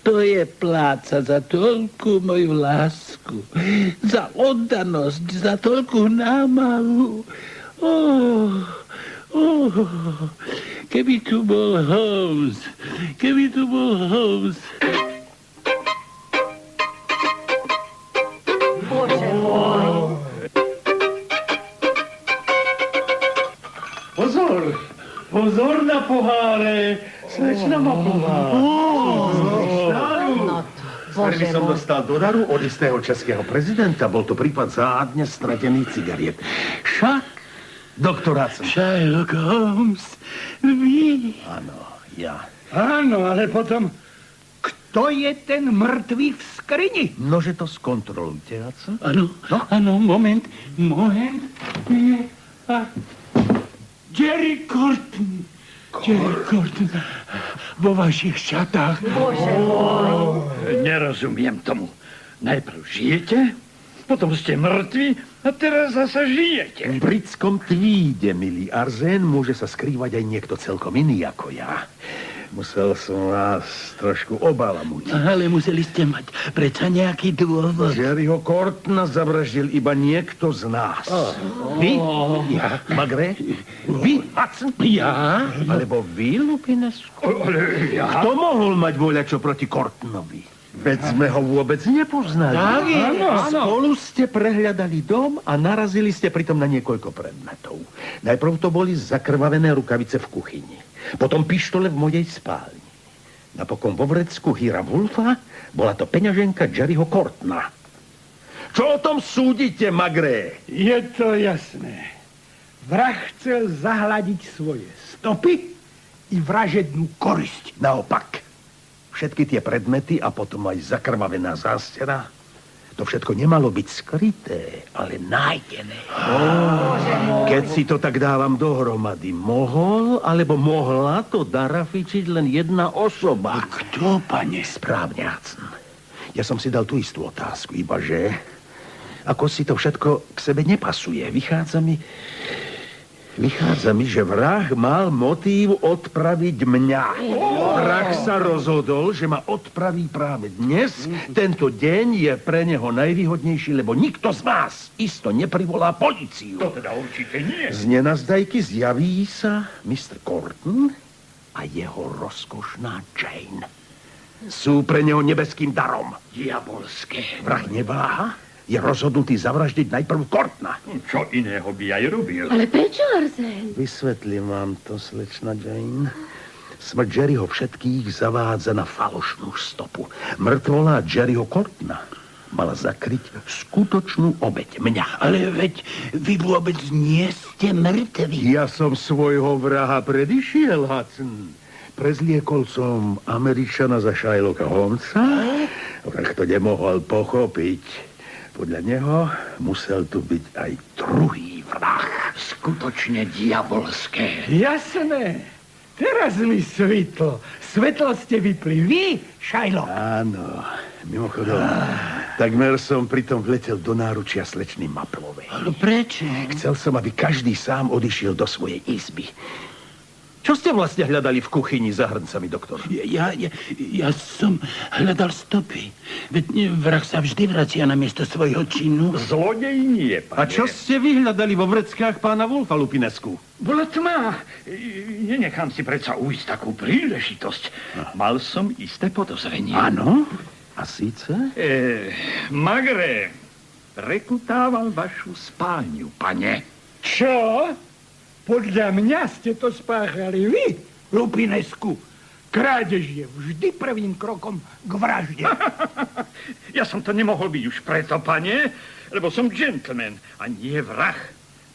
To je pláca za toľkú moju lásku, za oddanosť, za toľkú námahu. Keby tu bol Holmes, Pozor na poháre, slečna ma pohára. Bože som dostal do daru od istého českého prezidenta. Bol to prípad záhadne stratených cigariet. Však, doktor Hudson. Sherlock Holmes, vy? Áno, ja. Áno, ale potom, kto je ten mŕtvý v skrini? Nože to skontrolujte, Hudson. Áno, moment. Jerry Corton. Vo vašich šatách. Bože môj. Nerozumiem tomu. Najprv žijete, potom ste mŕtvi a teraz zasa žijete. V britskom tweede, milý Arzén, môže sa skrývať aj niekto celkom iný ako ja. Musel som vás trošku obalamutiť. Ale museli ste mať predsa nejaký dôvod. Jerryho Cortona zavraždil iba niekto z nás. Vy? Ja? Magre? Vy? Hudson? Ja? Alebo vy, Lupinesku? Ale ja? Kto mohol mať voľačo proti Cortonovi? Veď sme ho vôbec nepoznali. Áno. Spolu ste prehľadali dom a narazili ste pritom na niekoľko predmetov. Najprv to boli zakrvavené rukavice v kuchyni. Potom pištole v mojej spálni. Napokon vo vrecku Hira Wolfa bola to peňaženka Jerryho Cortona. Čo o tom súdite, Magre? Je to jasné. Vrah chcel zahladiť svoje stopy i vražednú korisť. Naopak. Všetky tie predmety a potom aj zakrvavená zástera, to všetko nemalo byť skryté, ale nájdené. Keď si to tak dávam dohromady, mohol alebo mohla to darafičiť len jedna osoba. A kto, pane? Správne, Hudson. Ja som si dal tú istú otázku, iba že ako si to všetko k sebe nepasuje. Vychádza mi, že vrah mal motív odpraviť mňa. Vrah sa rozhodol, že ma odpraví práve dnes. Tento deň je pre neho najvýhodnejší, lebo nikto z vás isto neprivolá políciu. To teda určite nie. Z nenazdajky zjaví sa Mr. Corton a jeho rozkošná Jane. Sú pre neho nebeským darom. Diabolské. Vrah neváha. Je rozhodnutý zavraždiť najprv Cortona. Čo iného by aj robil? Ale prečo, Arzén? Vysvetlím vám to, slečna Jane. Smrť Jerryho všetkých zavádza na falošnú stopu. Mŕtvola Jerryho Cortona mala zakryť skutočnú obeť mňa. Ale veď vy vôbec nie ste mŕtvi. Ja som svojho vraha predišiel, Hudson. Prezliekol som Američana za Sherlocka Holmesa. Vrah to nemohol pochopiť. Podľa neho musel tu byť aj druhý vrah. Skutočne diabolské. Jasné. Teraz mi svitlo. Svetlo ste vypli vy, Sherlock. Áno. Mimochodom, takmer som pritom vletel do náručia slečny Maplovej. Ale prečo? Chcel som, aby každý sám odišiel do svojej izby. Čo ste vlastne hľadali v kuchyni za hrncami, doktor? Ja som hľadal stopy. Veď vrah sa vždy vracia na miesto svojho činu. Zlodej nie, pane. A čo ste vyhľadali vo vreckách pána Wolfa, Lupinesku? Bola tma. Nenechám si predsa ujsť takú príležitosť. Mal som isté podozrenie. Áno? A síce? Magre, prekutával vašu spálňu, pane. Čo? Podľa mňa ste to spáchali vy, Lupinesku. Krádež je vždy prvým krokom k vražde. Ja som to nemohol byť už preto, pane, lebo som gentleman a nie vrah.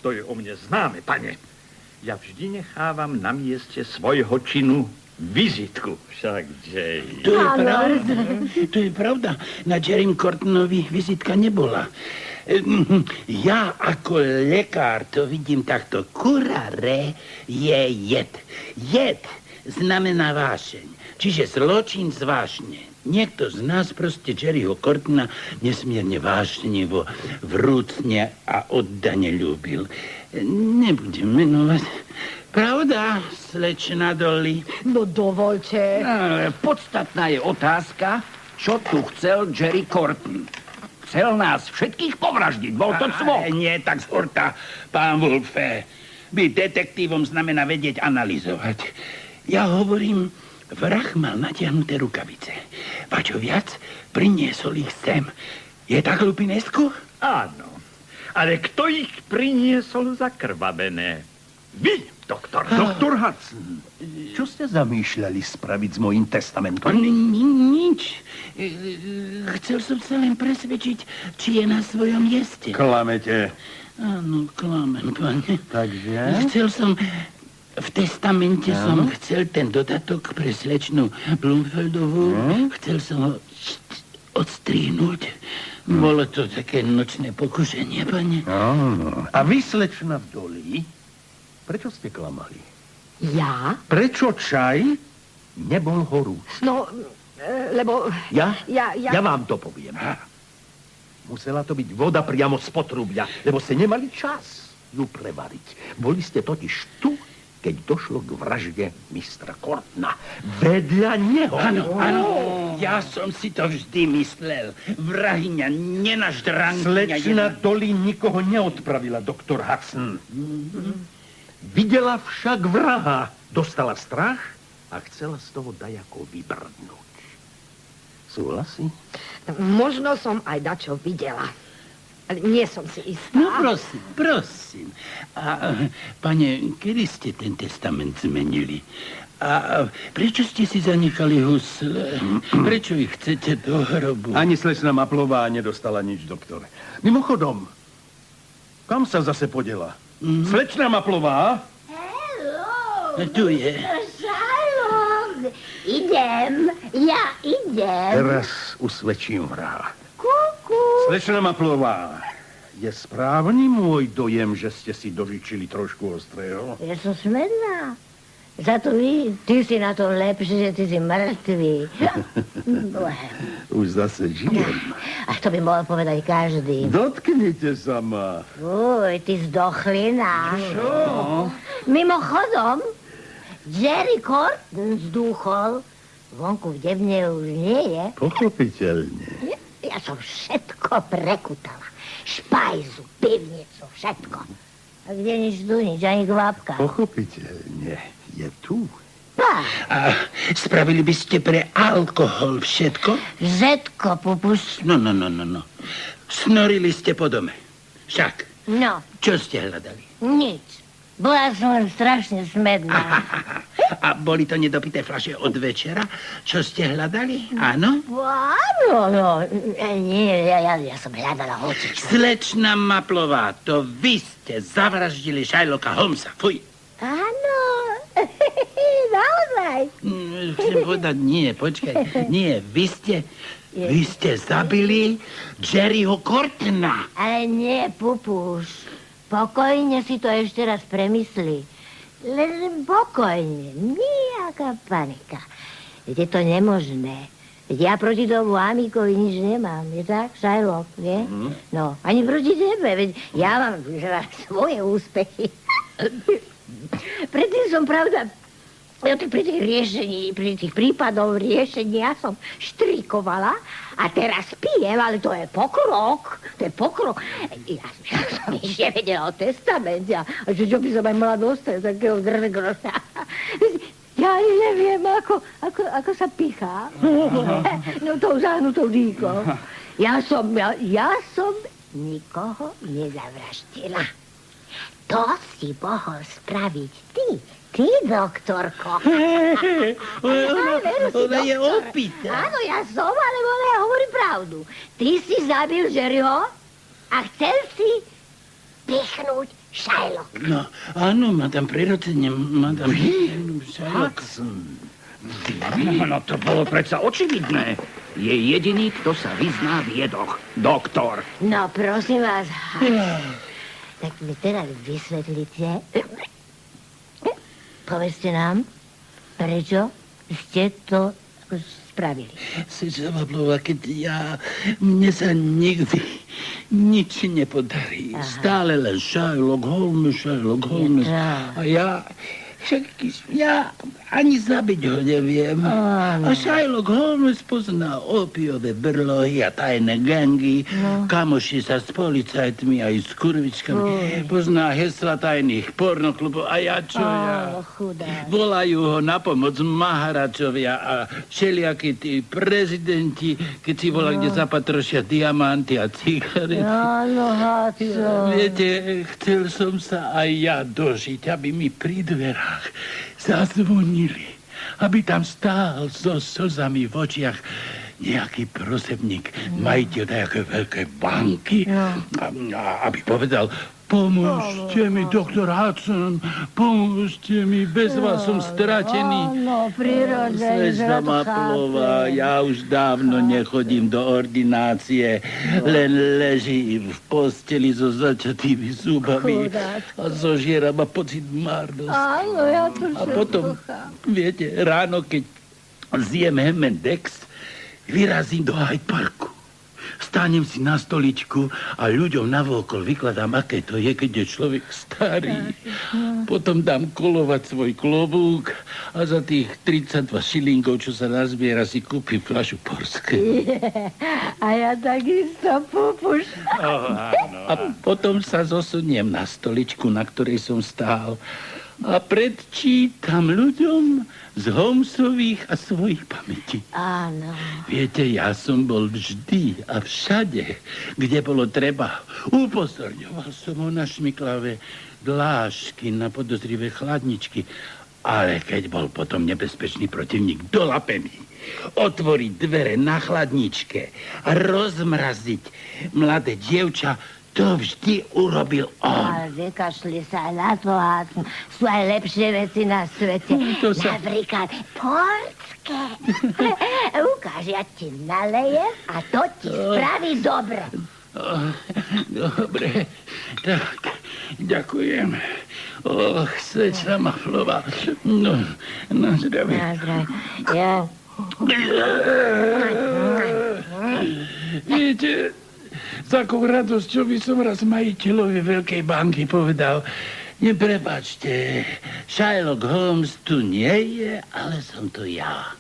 To je o mne známe, pane. Ja vždy nechávam na mieste svojho činu vizitku. Však, Jay. To je pravda. Na Jerrym Cortonovi vizitka nebola. Ja ako lekár to vidím takto. Curare je jed. Jed znamená vášeň. Čiže zločin z vášne. Niekto z nás proste Jerryho Cortona nesmierne vášnivo, vrúcne a oddane ľúbil. Nebudem menovať. Pravda, slečna Dolly? No dovolte. Ale podstatná je otázka, čo tu chcel Jerry Corton. Chcel nás všetkých povraždiť, bol to cvok. Nie tak z hurta, pán Wolfe. Byť detektívom znamená vedieť analyzovať. Ja hovorím, vrah mal natiahnuté rukavice. A čo viac, priniesol ich sem. Je tak, Lupinesku? Áno. Ale kto ich priniesol zakrvavené? Vy, doktor. Doktor Hudson, čo ste zamýšľali spraviť s mojím testamentom? Nič. Chcel som sa len presvedčiť, či je na svojom mieste. Klamete. Áno, klamem, pane. Takže? Chcel som... V testamente som chcel ten dodatok pre slečnu Blumfeldovú. Chcel som ho odstrihnúť. Bolo to také nočné pokušenie, pane. Áno. A vy, slečna v Dolly, prečo ste klamali? Ja? Prečo čaj nebol horúci? No, lebo... Ja Ja vám to poviem. Musela to byť voda priamo z potrubia, lebo ste nemali čas ju prevariť. Boli ste totiž tu, keď došlo k vražde mistra Cortona. Vedľa neho. Áno. Ja som si to vždy myslel. Vrahyňa, nenaždrankňa. Slečna Dolly nikoho neodpravila, doktor Hudson. Videla však vraha. Dostala strach a chcela z toho dajako vybrdnúť. Súhlasí? Možno som aj dačo videla. Ale nie som si istá. No prosím. A, pane, kedy ste ten testament zmenili? A prečo ste si zanechali husle? Prečo ich chcete do hrobu? Ani slečna Maplová nedostala nič, doktore. Mimochodom, kam sa zase podela? Slečna Maplová? Hello. Tu je. Šalok. Ja idem. Teraz usvedčím vraha. Kuku. Slečna Maplová, je správny môj dojem, že ste si dožičili trošku ostrého? Ja som smedná. Za to ty si na to lepšie, že ty si mŕtvý. Už zase žijem. A to by mohol povedať každý. Dotknite sa ma. Uj, ty zdochlina. Čo? Mimochodom, Jerry Corton zdúchol. Vonku v Devne už nie je. Pochopiteľne. Ja som všetko prekutala. Špajzu, pivnicu, všetko. A kde nič tu, nič, ani kvapka. Pochopiteľne. Je tu. A spravili by ste pre alkohol všetko? Všetko, pupuš. No. Snorili ste po dome. Však. No. Čo ste hľadali? Nič. Bola som len strašne smedná. A boli to nedopité fľaše od večera? Čo ste hľadali? Áno? Áno. Nie, ja som hľadala hocičo. Slečna Maplová, to vy ste zavraždili Shylocka Holmesa. Fuj. Áno. Naozaj. Chcem povedať, nie, počkaj. Nie, vy ste zabili Jerryho Cortona. Ale nie, pupuš. Pokojne si to ešte raz premyslí. Len pokojne, nejaká panika. Veď je to nemožné. Veď ja proti tomu Amikovi nič nemám, je tak, Shylock, nie? No, ani proti tebe, veď ja mám svoje úspechy. Predtým som, pravda, pri tých riešení, pri tých prípadov riešení ja som štrikovala a teraz pijem, ale to je pokrok. Ja som nič nevedela o testamente a čo by som aj mala dostať takého grgroša. Ja ani neviem, ako sa pichá. No tou zahnutou dýkou. Ja som nikoho nezavraždila. To si mohol spraviť ty, doktorko. Ona je opýta. Áno, ja som, ale ona hovorí pravdu. Ty si zabil Jerryho a chcel si pichnúť Shylock. No, áno, madam, prirodzene, madam. Shylock. No to bolo predsa očividné. Je jediný, kto sa vyzná v jedoch. Doktor. No, prosím vás. Tak mi teda vysvetlite. Povedzte nám, prečo ste to spravili. Sečna Pavlova, mne sa nikdy nič nepodarí. Stále len Sherlock Holmes. A ja ani zabiť ho neviem. A Sherlock Holmes pozná opiové brlohy a tajné gangy, kamoši sa s policajtmi aj s kurvičkami, pozná hesla tajných pornoklubov a ja čo ja? Volajú ho na pomoc Maharačovia a všelijakí tí prezidenti, keď si volá, kde zapatrošia diamanty a cigarety. Viete, chcel som sa aj ja dožiť, aby mi pri dverách zazvonili, aby tam stál so slzami v očiach nejaký prosebník, majiteľ nejaké veľké banky, aby povedal: pomôžte mi, doktor Hudson, pomôžte mi, bez vás som stratený. Áno, prirodzene. Sečna Maplová, ja už dávno nechodím do ordinácie, len ležím v posteli so začatými zubami a zožiera ma pocit marnosti. Áno, ja to a potom, viete, ráno, keď zjem Hemendex, vyrazím do Hyde Parku. Stánem si na stoličku a ľuďom navokol vykladám, aké to je, keď je človek starý. Potom dám kolovať svoj klobúk a za tých 32 šilingov, čo sa nazbiera, si kúpim fľašu Porskej. A ja takisto pupuš. A potom sa zosuniem na stoličku, na ktorej som stál a predčítam ľuďom z Holmesových a svojich pamätí. Áno. Viete, ja som bol vždy a všade, kde bolo treba. Upozorňoval som ho na šmiklavé dlážky, na podozrivé chladničky. Ale keď bol potom nebezpečný protivník, dolape mi, otvoriť dvere na chladničke a rozmraziť mladé dievča, to vždy urobil on. Ale vykašli sa na to, Hudson. Sú aj lepšie veci na svete. Napríklad portské. Ukáž, ja ti nalejem a to ti spraví dobre. Dobre, tak, ďakujem. Sečna Maplová. Na zdravie. Na zdravie. Ja. Viete, s akou radosťou by som raz majiteľovi veľkej banky povedal: neprepáčte, Sherlock Holmes tu nie je, ale som to ja.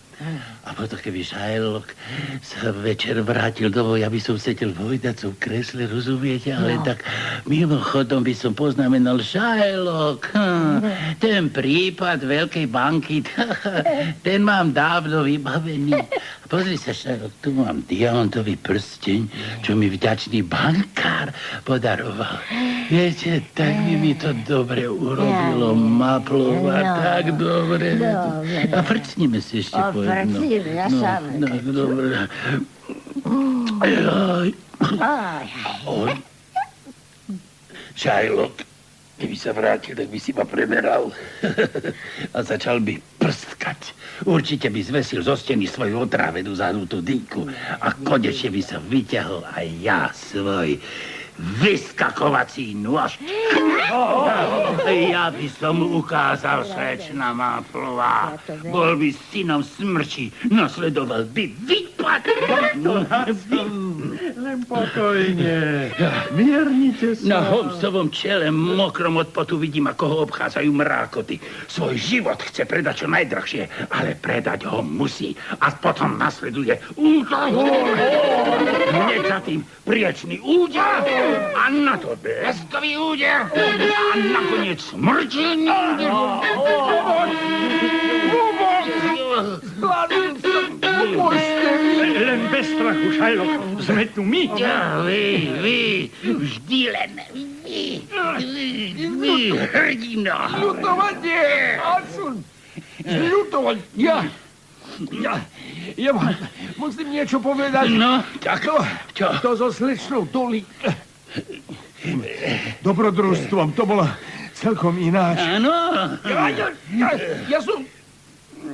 A potom, keby Sherlock sa večer vrátil domov, ja by som sedel v hojdacom kresle, rozumiete? Ale tak mimochodom by som poznamenal: Sherlock, ten prípad veľkej banky, ten mám dávno vybavený. Pozri sa, Sherlock, tu mám diamantový prsteň, čo mi vďačný bankár podaroval. Viete, tak mi to dobre urobilo, Maplová, tak dobre. A frčnime si ešte po jedno. Ja sám. No, dobre. Sherlock, keby sa vrátil, tak by si ma premeral a začal by prstkať. Určite by zvesil zo steny svoju otrávenú zahnutú dýku a konečne by sa vyťahol aj ja svoj vyskakovací nôž. Ja by som mu ukázal, Sečna Maplová. Bol by synom smrti, nasledoval by výpad. Len pokojne. Miernite sa. Na Holmesovom čele, mokrom od potu, vidím, ako ho obchádzajú mrákoty. Svoj život chce predať čo najdrahšie, ale predať ho musí. A potom nasleduje útok. Hneď za tým priečný úder. A na to bleskový úder. A nakoniec smrteľný úder. Len bez strachu, Sherlock. Sme tu my. Ja, vy, vždy len vy, hrdino. Ľutovanie! Hudson! Ľutovanie! Ja vám musím niečo povedať. No, tak čo? To so slečnou Toli. Dobrodružstvom, to bolo celkom ináč. Áno.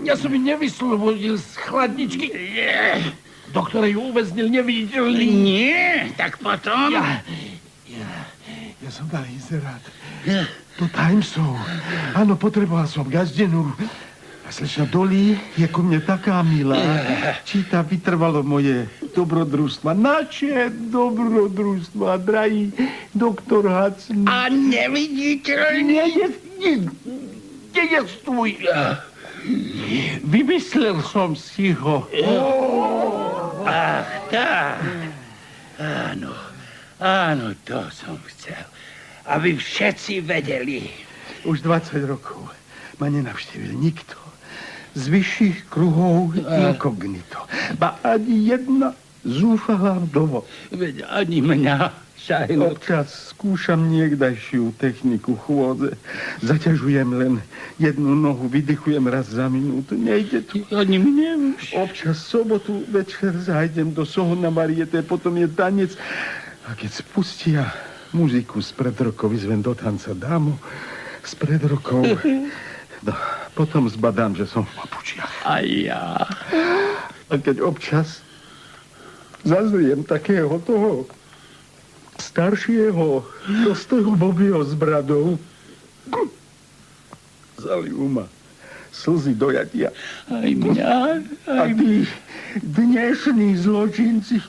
Ja som nevyslobodil z chladničky, do ktorej uväznil neviditeľný. Nie, tak potom... Ja som dal inzerát do Timesov. Áno, potreboval som gazdenú A slečna Dolly je ku mne taká milá. Číta vytrvalo moje dobrodružstva. Naše dobrodružstva, drahý doktor Hudson. A nevidíte? Nejestuj. Vymyslel som si ho. Ach, tak. Áno, to som chcel. Aby všetci vedeli. Už 20 rokov ma nenavštívil nikto. Z vyšších kruhov inkognito. Ba ani jedna zúfalá vdovo. Veď ani mňa, Shylock. Občas skúšam niekdajšiu techniku chôdze. Zaťažujem len jednu nohu, vydychujem raz za minútu. Nejde to. Ani mne už. Občas sobotu večer zájdem do Sohona Mariete, potom je tanec. A keď spustia muziku spred rokov, vyzvem do tanca dámu spred rokov. No, potom zbadám, že som v papučiach. A ja. A keď občas zazriem takého toho staršieho, prostého Bobbyho s bradou, zalijú ma slzy dojatia. Aj mňa. A tí dnešní zločinci,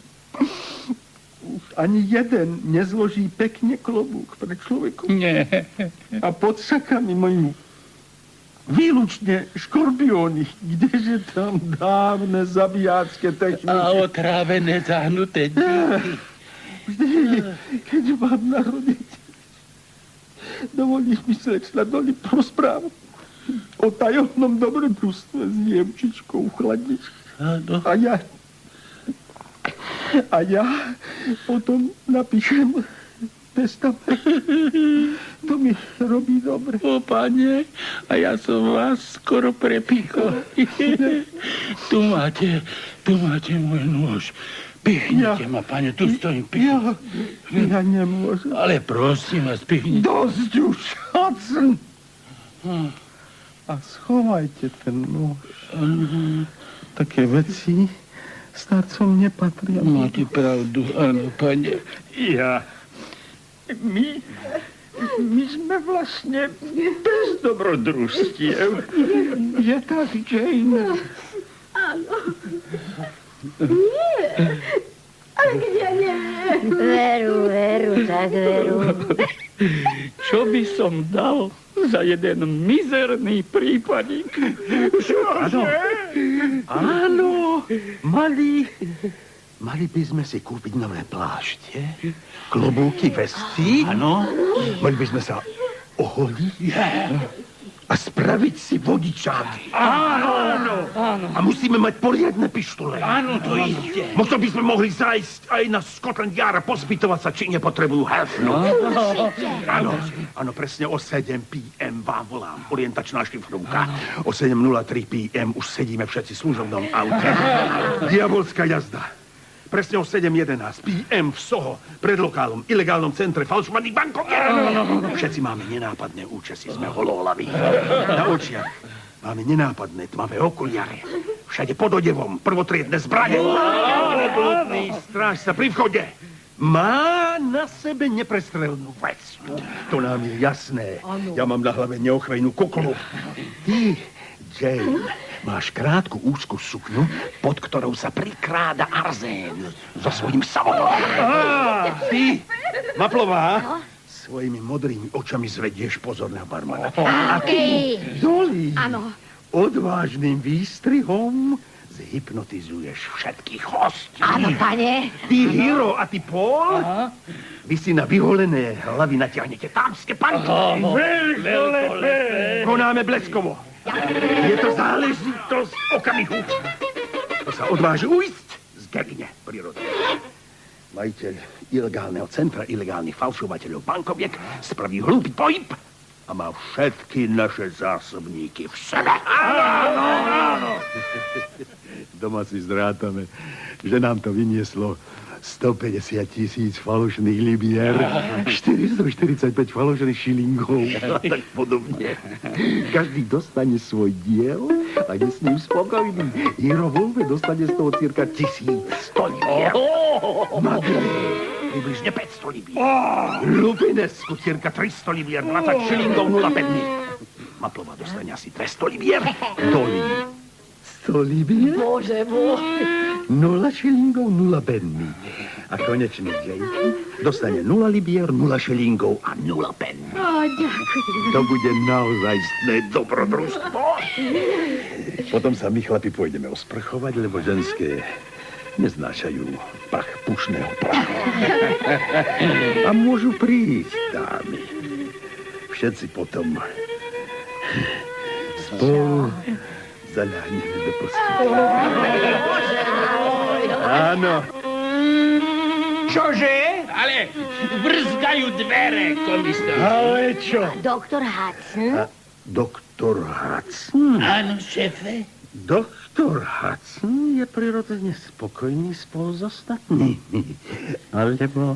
ani jeden nezloží pekne klobúk pre človeku. Nie. A pod sakami majú výlučne škorpióny, kdeže tam dávne zabijácké techniky. A otrávené zahnuté díky. Vždy, keď mám narodiť, dovolíš mi slečna Dolly porozprávať o tajomnom dobrodružstve s dievčičkou v chladničke. Áno. A ja potom napíšem testament. To mi robí dobre. O, pane, a ja som vás skoro prepichol. Tu máte môj nôž. Pichnite ma, pane, tu stojím. Ja nemôžem. Ale prosím vás, pichnite. Dosť už, Hudson. A schovajte ten nôž. Také veci starcom nepatria. Máte pravdu, áno, pane. My sme vlastne bez dobrodružstiev. Je tak, Jane? Áno. Nie. Ale kde nie? Veru, tak veru. Čo by som dal za jeden mizerný prípadík? Áno, mali by sme si kúpiť nové plášte, klobúky, vesty. Áno. Mali by sme sa oholiť a spraviť si vodičáky. Áno. A musíme mať poriadne pištole. Áno, to ide. Možno by sme mohli zájsť aj na Scotland Yard a pospýtovať sa, či nepotrebujú helfnu. Áno, presne o 7 p.m. vám volám. Orientačná šifrovka. O 7:03 p.m. už sedíme všetci v služobnom aute. Diabolská jazda. Presne o 7:11 p.m. v Soho, pred lokálom, ilegálnom centre falšovaných bankoviek. Všetci máme nenápadné účesy, sme holólaví. Na očiach máme nenápadné tmavé okuliare. Všade pod odevom, prvotriedne zbrane. Obludný strážca pri vchode má na sebe neprestrelnú vestu. To nám je jasné. Ja mám na hlave neochvejnú kuklu. Ty, Jane, máš krátku úzku sukňu, pod ktorou sa prikráda arzén so svojím samotom. Ty, Maplová, svojimi modrými očami zvedieš pozorného barmana. A ty, Dolly, odvážnym výstrihom zhypnotizuješ všetkých hostí. Áno, pane. Ty, Hero, a ty, Paul, vy si na vyholené hlavy natiahnete támske panky. Veľkolepé. Konáme bleskovo. Je to záležitosť okamihu. To sa odváži ujsť z Gabine prírody. Majiteľ ilegálneho centra ilegálnych falšovateľov bankoviek spraví hlúpy pohyb a má všetky naše zásobníky v sebe. Áno. Doma si zrátame, že nám to vynieslo 150 000 falošných libier, 445 falošných šilingov a tak podobne. Každý dostane svoj diel a je s ním spokojný. Hero Wolfe dostane z toho cirka 1100 libier. Madeleine približne 500 libier. Lupinesku cirka 300 libier, 20 šilingov, 0 pevných. Šmaplová dostane asi 200 libier. Dolí. 100 libier? Bože môj. 0 šilingov, 0 penny. A konečne Jenky dostane 0 libier, 0 šilingov a 0 penny. Ďakujem. To bude naozajstné dobrodružstvo. Potom sa my, chlapi, pôjdeme osprchovať, lebo ženské neznášajú pach pušného prachu. A môžu prísť, dámy. Všetci potom spolu zaľahneme do postele. Áno. Čože? Ale brzgajú dvere, komisár. Ale čo? Doktor Hudson? Doktor Hudson? Áno, šéfe. Doktor Hudson je prirodzene spokojný spolu s ostatnými. Alebo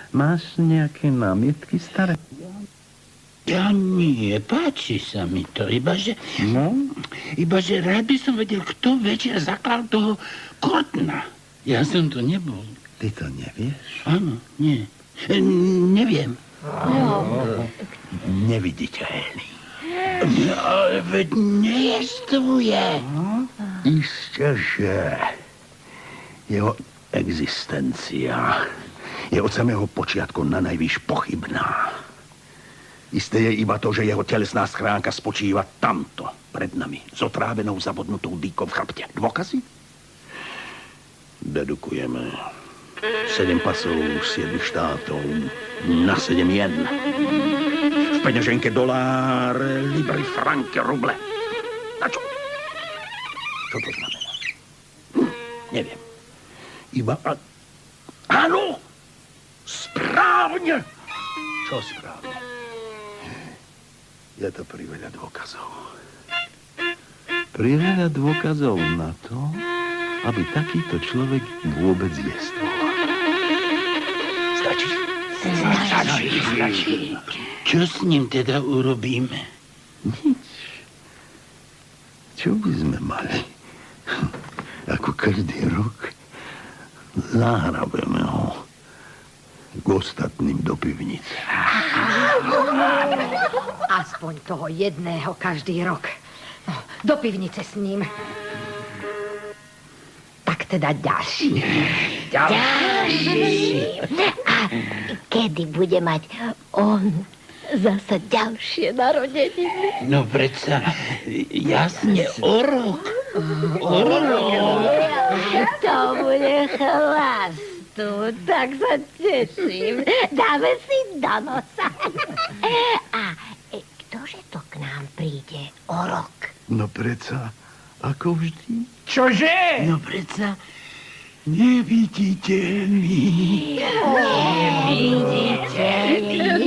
máš nejaké námietky, staré? Ja nie, páči sa mi to, ibaže rád by som vedel, kto večer zaklal toho Courtna. Ja som to nebol. Ty to nevieš? Áno, nie. Neviem. Neviditeľný. Ale veď nejestvuje. Isťaže. Jeho existencia je od samého počiatku na najvýš pochybná. Isté je iba to, že jeho telesná schránka spočíva tamto, pred nami, s otrávenou zabodnutou dýkou v chrbte. Dôkazy? Dedukujeme 7 pasov, 7 štátov, na 7 jen. V peňaženke dolár, libry, franky, ruble. Na čo? Čo to znamená? Neviem. Iba... Áno! Správne! Čo správne? Je to priveľa dôkazov. Priveľa dôkazov na to, aby takýto človek vôbec jestvol. Stačí. Čo s ním teda urobíme? Nič. Čo by sme mali? Ako každý rok zahrabeme ho k ostatným do pivnice. Aspoň toho jedného každý rok. No, do pivnice s ním. Tak teda ďalší. A kedy bude mať on zasa ďalšie narodeniny? No predsa, jasne, o rok. To bude chlastu, tak sa teším. Dáme si do nosa. A ktože to k nám príde o rok? No predsa, ako vždy. Čože? No predsa, neviditeľný. Neviditeľný.